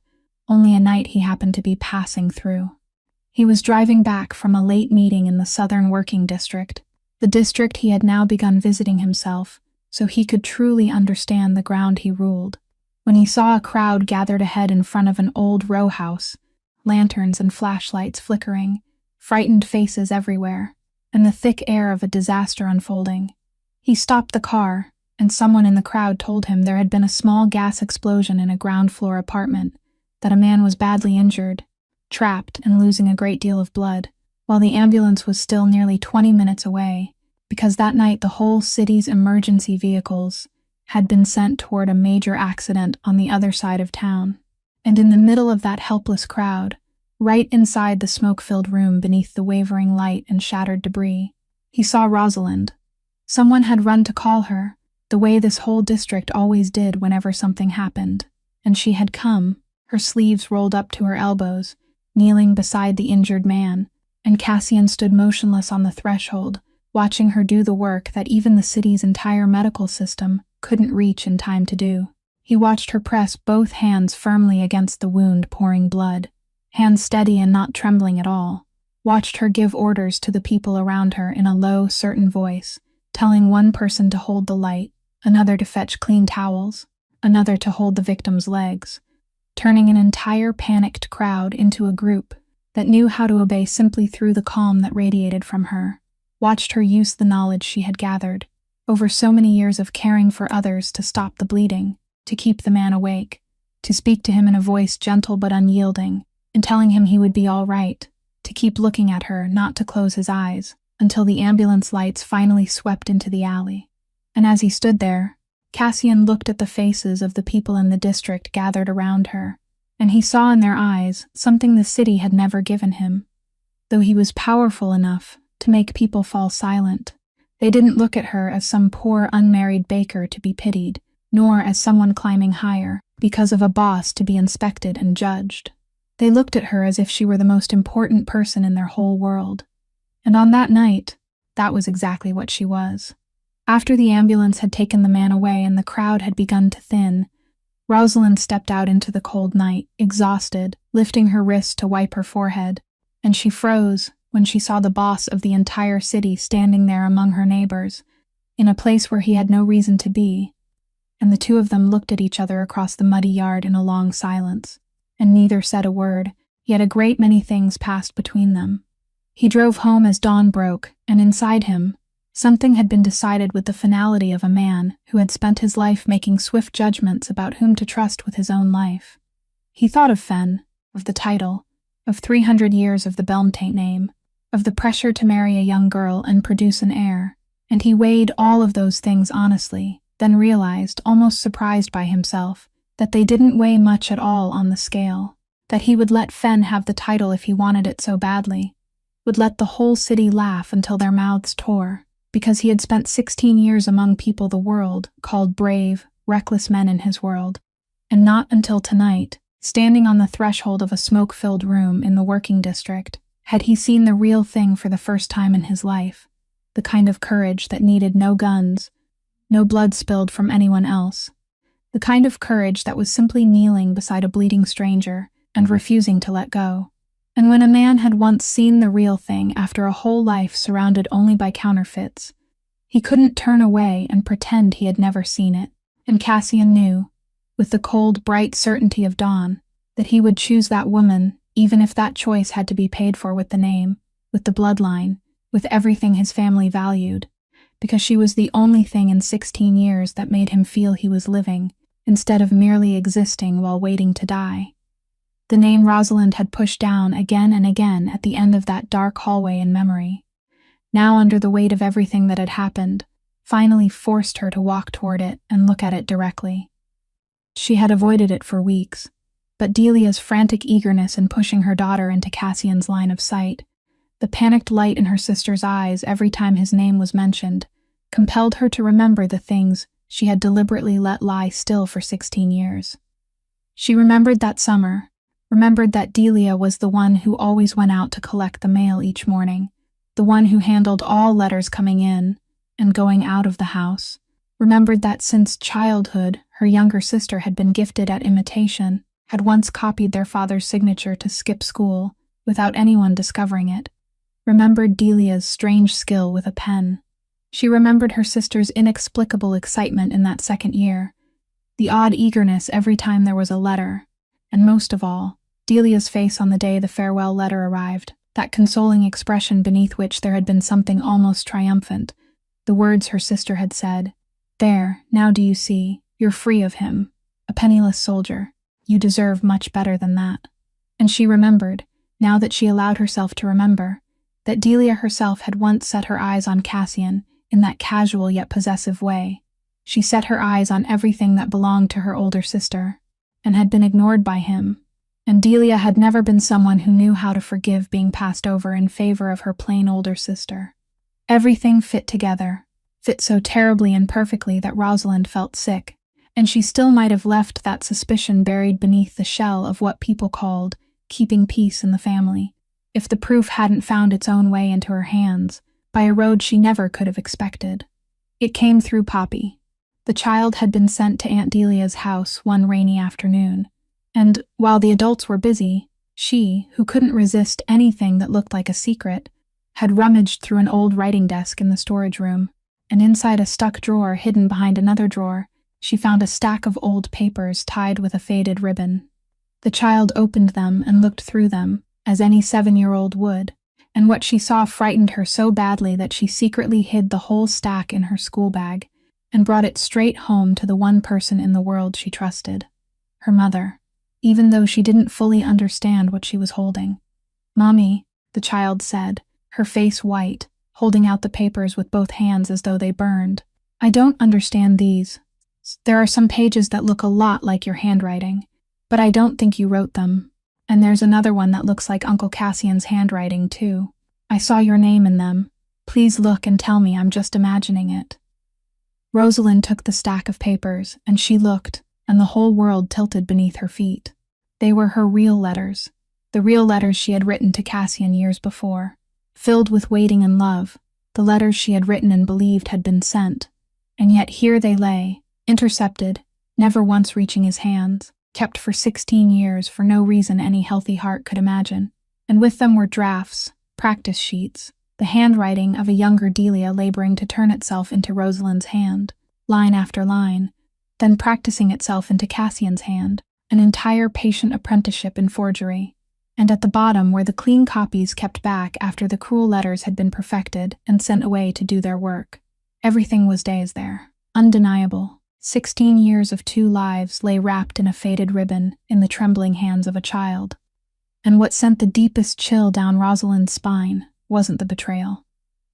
only a night he happened to be passing through. He was driving back from a late meeting in the Southern Working District, the district he had now begun visiting himself, so he could truly understand the ground he ruled, when he saw a crowd gathered ahead in front of an old row house, lanterns and flashlights flickering, frightened faces everywhere, and the thick air of a disaster unfolding. He stopped the car, and someone in the crowd told him there had been a small gas explosion in a ground-floor apartment, that a man was badly injured, trapped and losing a great deal of blood, while the ambulance was still nearly 20 minutes away, because that night the whole city's emergency vehicles had been sent toward a major accident on the other side of town. And in the middle of that helpless crowd, right inside the smoke-filled room beneath the wavering light and shattered debris, he saw Rosalind. Someone had run to call her, the way this whole district always did whenever something happened, and she had come, her sleeves rolled up to her elbows, kneeling beside the injured man, and Cassian stood motionless on the threshold, watching her do the work that even the city's entire medical system couldn't reach in time to do. He watched her press both hands firmly against the wound pouring blood, hands steady and not trembling at all, watched her give orders to the people around her in a low, certain voice, telling one person to hold the light, another to fetch clean towels, another to hold the victim's legs, turning an entire panicked crowd into a group that knew how to obey simply through the calm that radiated from her, watched her use the knowledge she had gathered over so many years of caring for others to stop the bleeding, to keep the man awake, to speak to him in a voice gentle but unyielding, and telling him he would be all right, to keep looking at her, not to close his eyes, until the ambulance lights finally swept into the alley. And as he stood there, Cassian looked at the faces of the people in the district gathered around her, and he saw in their eyes something the city had never given him. Though he was powerful enough to make people fall silent, they didn't look at her as some poor unmarried baker to be pitied, nor as someone climbing higher because of a boss to be inspected and judged. They looked at her as if she were the most important person in their whole world. And on that night, that was exactly what she was. After the ambulance had taken the man away and the crowd had begun to thin, Rosalind stepped out into the cold night, exhausted, lifting her wrist to wipe her forehead, and she froze when she saw the boss of the entire city standing there among her neighbors, in a place where he had no reason to be, and the two of them looked at each other across the muddy yard in a long silence, and neither said a word, yet a great many things passed between them. He drove home as dawn broke, and inside him, something had been decided with the finality of a man who had spent his life making swift judgments about whom to trust with his own life. He thought of Fen, of the title, of 300 years of the Belmtaint name, of the pressure to marry a young girl and produce an heir, and he weighed all of those things honestly, then realized, almost surprised by himself, that they didn't weigh much at all on the scale, that he would let Fen have the title if he wanted it so badly, would let the whole city laugh until their mouths tore, because he had spent 16 years among people the world called brave, reckless men in his world, and not until tonight, standing on the threshold of a smoke-filled room in the working district, had he seen the real thing for the first time in his life, the kind of courage that needed no guns, no blood spilled from anyone else, the kind of courage that was simply kneeling beside a bleeding stranger and refusing to let go. And when a man had once seen the real thing after a whole life surrounded only by counterfeits, he couldn't turn away and pretend he had never seen it. And Cassian knew, with the cold, bright certainty of dawn, that he would choose that woman, even if that choice had to be paid for with the name, with the bloodline, with everything his family valued, because she was the only thing in 16 years that made him feel he was living, instead of merely existing while waiting to die. The name Rosalind had pushed down again and again at the end of that dark hallway in memory, now under the weight of everything that had happened, finally forced her to walk toward it and look at it directly. She had avoided it for weeks, but Delia's frantic eagerness in pushing her daughter into Cassian's line of sight, the panicked light in her sister's eyes every time his name was mentioned, compelled her to remember the things she had deliberately let lie still for 16 years. She remembered that summer, remembered that Delia was the one who always went out to collect the mail each morning, the one who handled all letters coming in and going out of the house, remembered that since childhood her younger sister had been gifted at imitation, had once copied their father's signature to skip school without anyone discovering it, remembered Delia's strange skill with a pen. She remembered her sister's inexplicable excitement in that second year, the odd eagerness every time there was a letter, and most of all, Delia's face on the day the farewell letter arrived, that consoling expression beneath which there had been something almost triumphant, the words her sister had said, "There, now do you see, you're free of him, a penniless soldier. You deserve much better than that." And she remembered, now that she allowed herself to remember, that Delia herself had once set her eyes on Cassian in that casual yet possessive way. She set her eyes on everything that belonged to her older sister, and had been ignored by him, and Delia had never been someone who knew how to forgive being passed over in favor of her plain older sister. Everything fit together, fit so terribly and perfectly that Rosalind felt sick, and she still might have left that suspicion buried beneath the shell of what people called keeping peace in the family, if the proof hadn't found its own way into her hands, by a road she never could have expected. It came through Poppy. The child had been sent to Aunt Delia's house one rainy afternoon, and, while the adults were busy, she, who couldn't resist anything that looked like a secret, had rummaged through an old writing desk in the storage room, and inside a stuck drawer hidden behind another drawer, she found a stack of old papers tied with a faded ribbon. The child opened them and looked through them, as any 7-year-old would, and what she saw frightened her so badly that she secretly hid the whole stack in her school bag and brought it straight home to the one person in the world she trusted, her mother, even though she didn't fully understand what she was holding. "Mommy," the child said, her face white, holding out the papers with both hands as though they burned. "I don't understand these. There are some pages that look a lot like your handwriting, but I don't think you wrote them. And there's another one that looks like Uncle Cassian's handwriting, too. I saw your name in them. Please look and tell me I'm just imagining it." Rosalind took the stack of papers, and she looked, and the whole world tilted beneath her feet. They were her real letters, the real letters she had written to Cassian years before, filled with waiting and love, the letters she had written and believed had been sent. And yet here they lay, intercepted, never once reaching his hands, kept for 16 years for no reason any healthy heart could imagine. And with them were drafts, practice sheets, the handwriting of a younger Delia laboring to turn itself into Rosalind's hand, line after line, then practicing itself into Cassian's hand, an entire patient apprenticeship in forgery. And at the bottom were the clean copies kept back after the cruel letters had been perfected and sent away to do their work. Everything was days there, undeniable. 16 years of 2 lives lay wrapped in a faded ribbon in the trembling hands of a child. And what sent the deepest chill down Rosalind's spine wasn't the betrayal,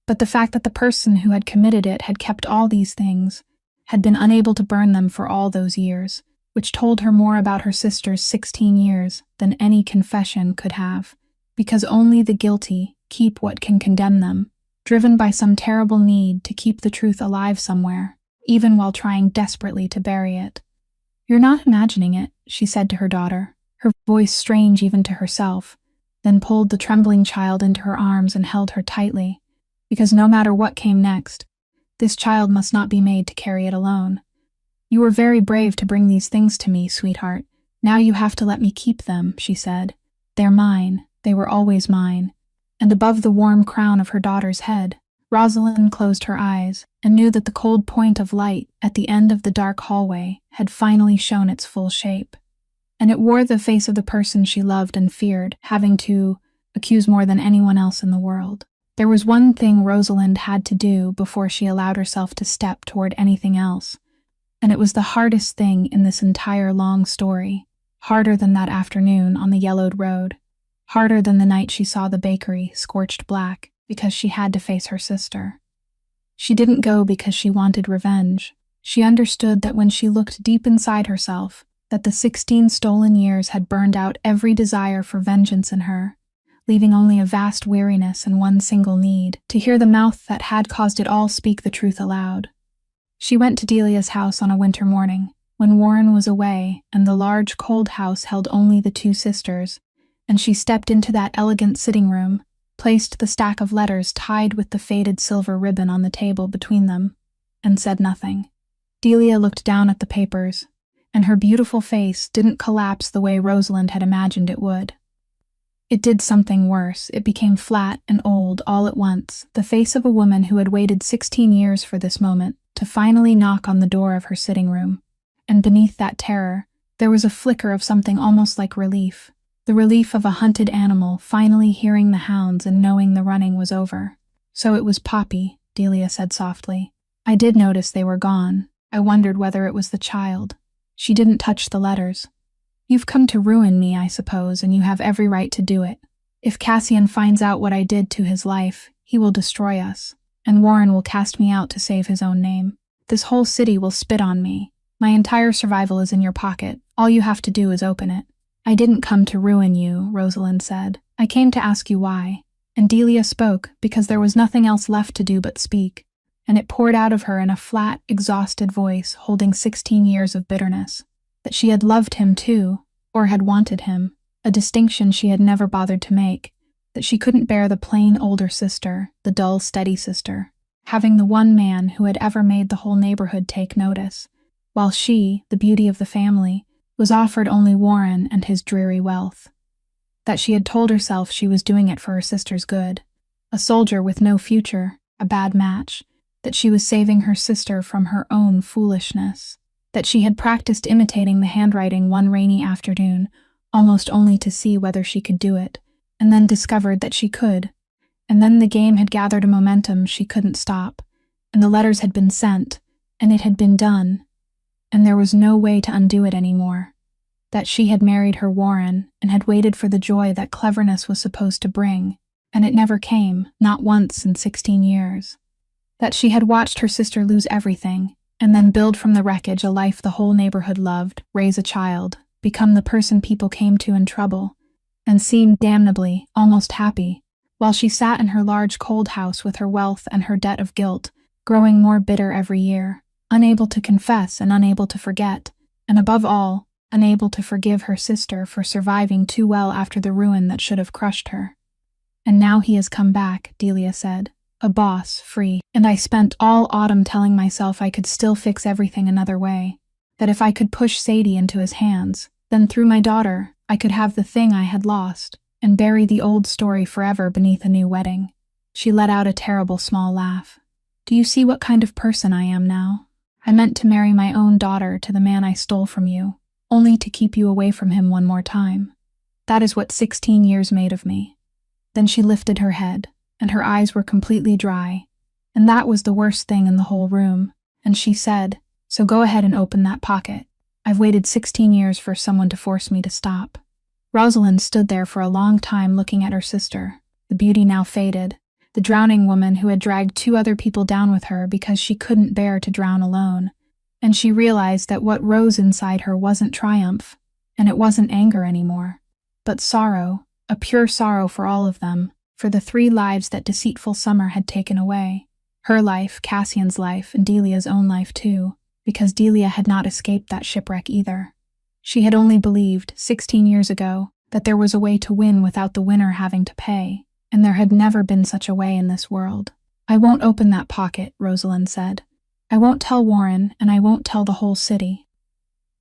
but the fact that the person who had committed it had kept all these things, had been unable to burn them for all those years, which told her more about her sister's 16 years than any confession could have, because only the guilty keep what can condemn them, driven by some terrible need to keep the truth alive somewhere, even while trying desperately to bury it. "You're not imagining it," she said to her daughter, her voice strange even to herself, then pulled the trembling child into her arms and held her tightly, because no matter what came next, this child must not be made to carry it alone. "You were very brave to bring these things to me, sweetheart. Now you have to let me keep them," she said. "They're mine. They were always mine." And above the warm crown of her daughter's head, Rosalind closed her eyes and knew that the cold point of light at the end of the dark hallway had finally shown its full shape. And it wore the face of the person she loved and feared having to accuse more than anyone else in the world. There was one thing Rosalind had to do before she allowed herself to step toward anything else, and it was the hardest thing in this entire long story, harder than that afternoon on the yellowed road, harder than the night she saw the bakery scorched black because she had to face her sister. She didn't go because she wanted revenge. She understood that when she looked deep inside herself, that the 16 stolen years had burned out every desire for vengeance in her, leaving only a vast weariness and one single need, to hear the mouth that had caused it all speak the truth aloud. She went to Delia's house on a winter morning, when Warren was away and the large cold house held only the 2 sisters, and she stepped into that elegant sitting room, placed the stack of letters tied with the faded silver ribbon on the table between them, and said nothing. Delia looked down at the papers, and her beautiful face didn't collapse the way Rosalind had imagined it would. It did something worse. It became flat and old all at once, the face of a woman who had waited 16 years for this moment to finally knock on the door of her sitting room. And beneath that terror, there was a flicker of something almost like relief, the relief of a hunted animal finally hearing the hounds and knowing the running was over. "So it was Poppy," Delia said softly. "I did notice they were gone. I wondered whether it was the child. She didn't touch the letters. You've come to ruin me, I suppose, and you have every right to do it. If Cassian finds out what I did to his life, he will destroy us, and Warren will cast me out to save his own name. This whole city will spit on me. My entire survival is in your pocket. All you have to do is open it." "I didn't come to ruin you," Rosalind said. "I came to ask you why." And Delia spoke because there was nothing else left to do but speak, and it poured out of her in a flat, exhausted voice holding 16 years of bitterness. That she had loved him too, or had wanted him, a distinction she had never bothered to make, that she couldn't bear the plain older sister, the dull, steady sister, having the one man who had ever made the whole neighborhood take notice, while she, the beauty of the family, was offered only Warren and his dreary wealth. That she had told herself she was doing it for her sister's good, a soldier with no future, a bad match, that she was saving her sister from her own foolishness. That she had practiced imitating the handwriting one rainy afternoon, almost only to see whether she could do it, and then discovered that she could. And then the game had gathered a momentum she couldn't stop, and the letters had been sent, and it had been done, and there was no way to undo it anymore. That she had married her Warren, and had waited for the joy that cleverness was supposed to bring, and it never came, not once in 16 years. That she had watched her sister lose everything, and then build from the wreckage a life the whole neighborhood loved, raise a child, become the person people came to in trouble, and seem damnably, almost happy, while she sat in her large cold house with her wealth and her debt of guilt, growing more bitter every year, unable to confess and unable to forget, and above all, unable to forgive her sister for surviving too well after the ruin that should have crushed her. "And now he has come back," Delia said. "A boss, free, and I spent all autumn telling myself I could still fix everything another way. that if I could push Sadie into his hands, then through my daughter, I could have the thing I had lost, and bury the old story forever beneath a new wedding. She let out a terrible small laugh. Do you see what kind of person I am now? I meant to marry my own daughter to the man I stole from you, only to keep you away from him one more time. That is what 16 years made of me. Then she lifted her head, and her eyes were completely dry, and that was the worst thing in the whole room, and she said, so go ahead and open that pocket. I've waited 16 years for someone to force me to stop. Rosalind stood there for a long time looking at her sister, the beauty now faded, the drowning woman who had dragged 2 other people down with her because she couldn't bear to drown alone, and she realized that what rose inside her wasn't triumph, and it wasn't anger anymore, but sorrow, a pure sorrow for all of them, for the 3 lives that deceitful summer had taken away. Her life, Cassian's life, and Delia's own life too, because Delia had not escaped that shipwreck either. She had only believed, 16 years ago, that there was a way to win without the winner having to pay, and there had never been such a way in this world. I won't open that pocket, Rosalind said. I won't tell Warren, and I won't tell the whole city.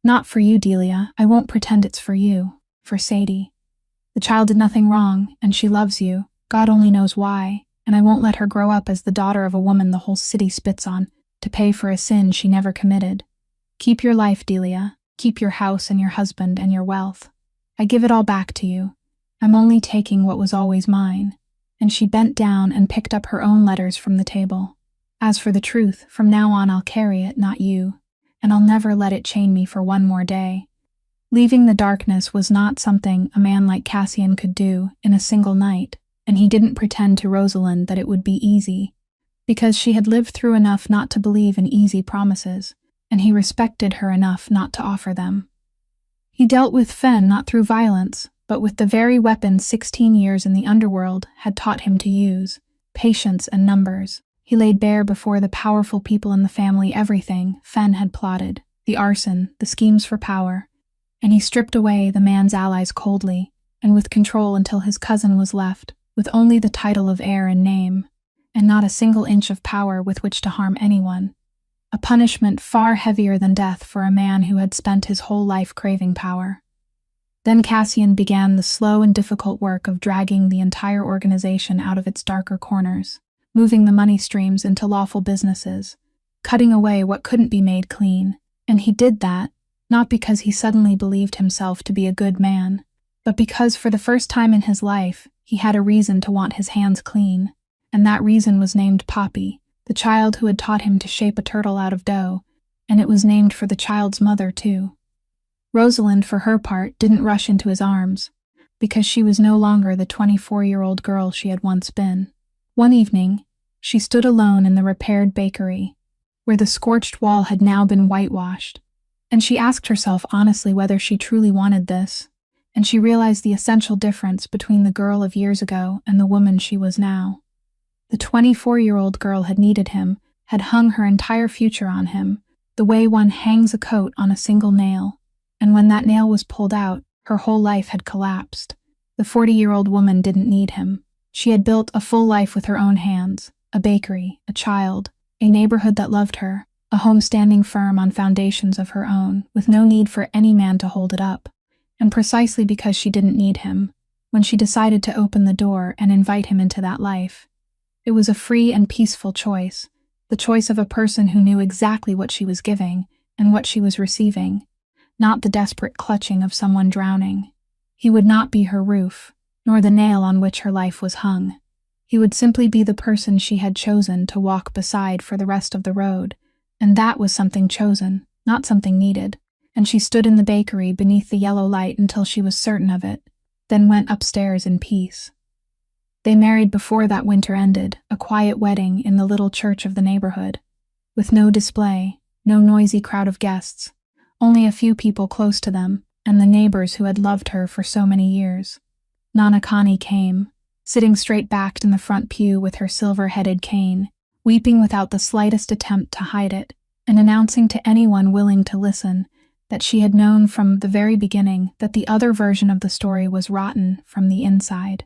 Not for you, Delia. I won't pretend it's for you. For Sadie. The child did nothing wrong, and she loves you. God only knows why, and I won't let her grow up as the daughter of a woman the whole city spits on, to pay for a sin she never committed. Keep your life, Delia. Keep your house and your husband and your wealth. I give it all back to you. I'm only taking what was always mine. And she bent down and picked up her own letters from the table. As for the truth, from now on I'll carry it, not you, and I'll never let it chain me for one more day. Leaving the darkness was not something a man like Cassian could do in a single night, and he didn't pretend to Rosalind that it would be easy, because she had lived through enough not to believe in easy promises, and he respected her enough not to offer them. He dealt with Fen not through violence, but with the very weapon 16 years in the underworld had taught him to use, patience and numbers. He laid bare before the powerful people in the family everything Fen had plotted, the arson, the schemes for power, and he stripped away the man's allies coldly, and with control until his cousin was left, with only the title of heir in name, and not a single inch of power with which to harm anyone. A punishment far heavier than death for a man who had spent his whole life craving power. Then Cassian began the slow and difficult work of dragging the entire organization out of its darker corners, moving the money streams into lawful businesses, cutting away what couldn't be made clean, and he did that, not because he suddenly believed himself to be a good man, but because for the first time in his life, he had a reason to want his hands clean, and that reason was named Poppy, the child who had taught him to shape a turtle out of dough, and it was named for the child's mother too. Rosalind, for her part, didn't rush into his arms, because she was no longer the 24-year-old girl she had once been. One evening, she stood alone in the repaired bakery, where the scorched wall had now been whitewashed, and she asked herself honestly whether she truly wanted this, and she realized the essential difference between the girl of years ago and the woman she was now. The 24-year-old girl had needed him, had hung her entire future on him, the way one hangs a coat on a single nail, and when that nail was pulled out, her whole life had collapsed. The 40-year-old woman didn't need him. She had built a full life with her own hands, a bakery, a child, a neighborhood that loved her, a home standing firm on foundations of her own, with no need for any man to hold it up. And precisely because she didn't need him, when she decided to open the door and invite him into that life, it was a free and peaceful choice, the choice of a person who knew exactly what she was giving and what she was receiving, not the desperate clutching of someone drowning. He would not be her roof, nor the nail on which her life was hung. He would simply be the person she had chosen to walk beside for the rest of the road, and that was something chosen, not something needed. And she stood in the bakery beneath the yellow light until she was certain of it, then went upstairs in peace. They married before that winter ended, a quiet wedding in the little church of the neighborhood, with no display, no noisy crowd of guests, only a few people close to them, and the neighbors who had loved her for so many years. Nana Connie came, sitting straight-backed in the front pew with her silver-headed cane, weeping without the slightest attempt to hide it, and announcing to anyone willing to listen that she had known from the very beginning that the other version of the story was rotten from the inside.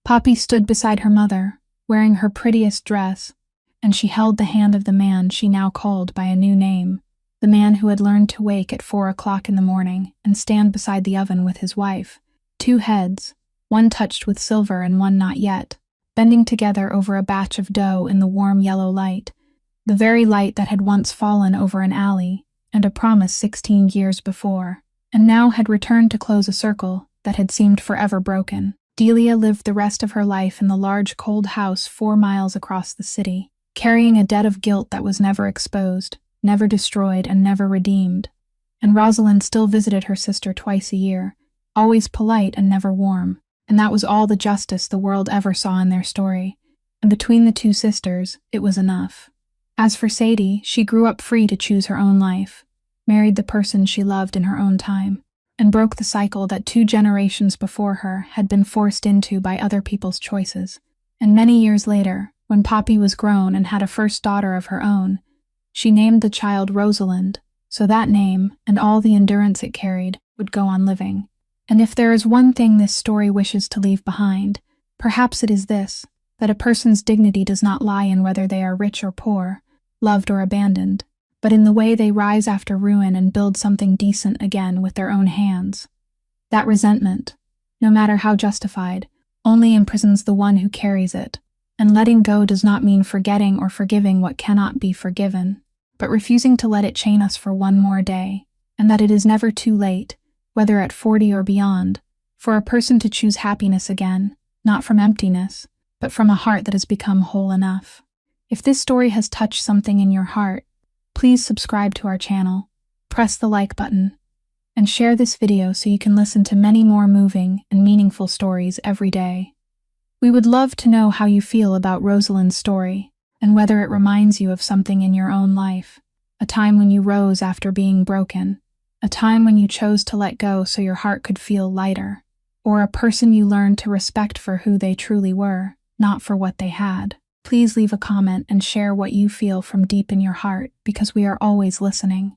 Poppy stood beside her mother, wearing her prettiest dress, and she held the hand of the man she now called by a new name, the man who had learned to wake at 4 o'clock in the morning and stand beside the oven with his wife, 2 heads, one touched with silver and one not yet, bending together over a batch of dough in the warm yellow light, the very light that had once fallen over an alley and a promise 16 years before, and now had returned to close a circle that had seemed forever broken. Delia lived the rest of her life in the large cold house 4 miles across the city, carrying a debt of guilt that was never exposed, never destroyed, and never redeemed. And Rosalind still visited her sister twice a year, always polite and never warm, and that was all the justice the world ever saw in their story. And between the 2 sisters, it was enough. As for Sadie, she grew up free to choose her own life, married the person she loved in her own time, and broke the cycle that 2 generations before her had been forced into by other people's choices. And many years later, when Poppy was grown and had a first daughter of her own, she named the child Rosalind, so that name, and all the endurance it carried, would go on living. And if there is one thing this story wishes to leave behind, perhaps it is this, that a person's dignity does not lie in whether they are rich or poor, loved or abandoned, but in the way they rise after ruin and build something decent again with their own hands. That resentment, no matter how justified, only imprisons the one who carries it, and letting go does not mean forgetting or forgiving what cannot be forgiven, but refusing to let it chain us for one more day, and that it is never too late, whether at 40 or beyond, for a person to choose happiness again, not from emptiness, but from a heart that has become whole enough. If this story has touched something in your heart, please subscribe to our channel, press the like button, and share this video so you can listen to many more moving and meaningful stories every day. We would love to know how you feel about Rosalind's story, and whether it reminds you of something in your own life, a time when you rose after being broken, a time when you chose to let go so your heart could feel lighter, or a person you learned to respect for who they truly were, not for what they had. Please leave a comment and share what you feel from deep in your heart, because we are always listening.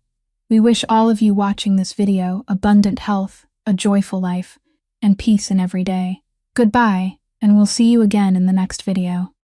We wish all of you watching this video abundant health, a joyful life, and peace in every day. Goodbye, and we'll see you again in the next video.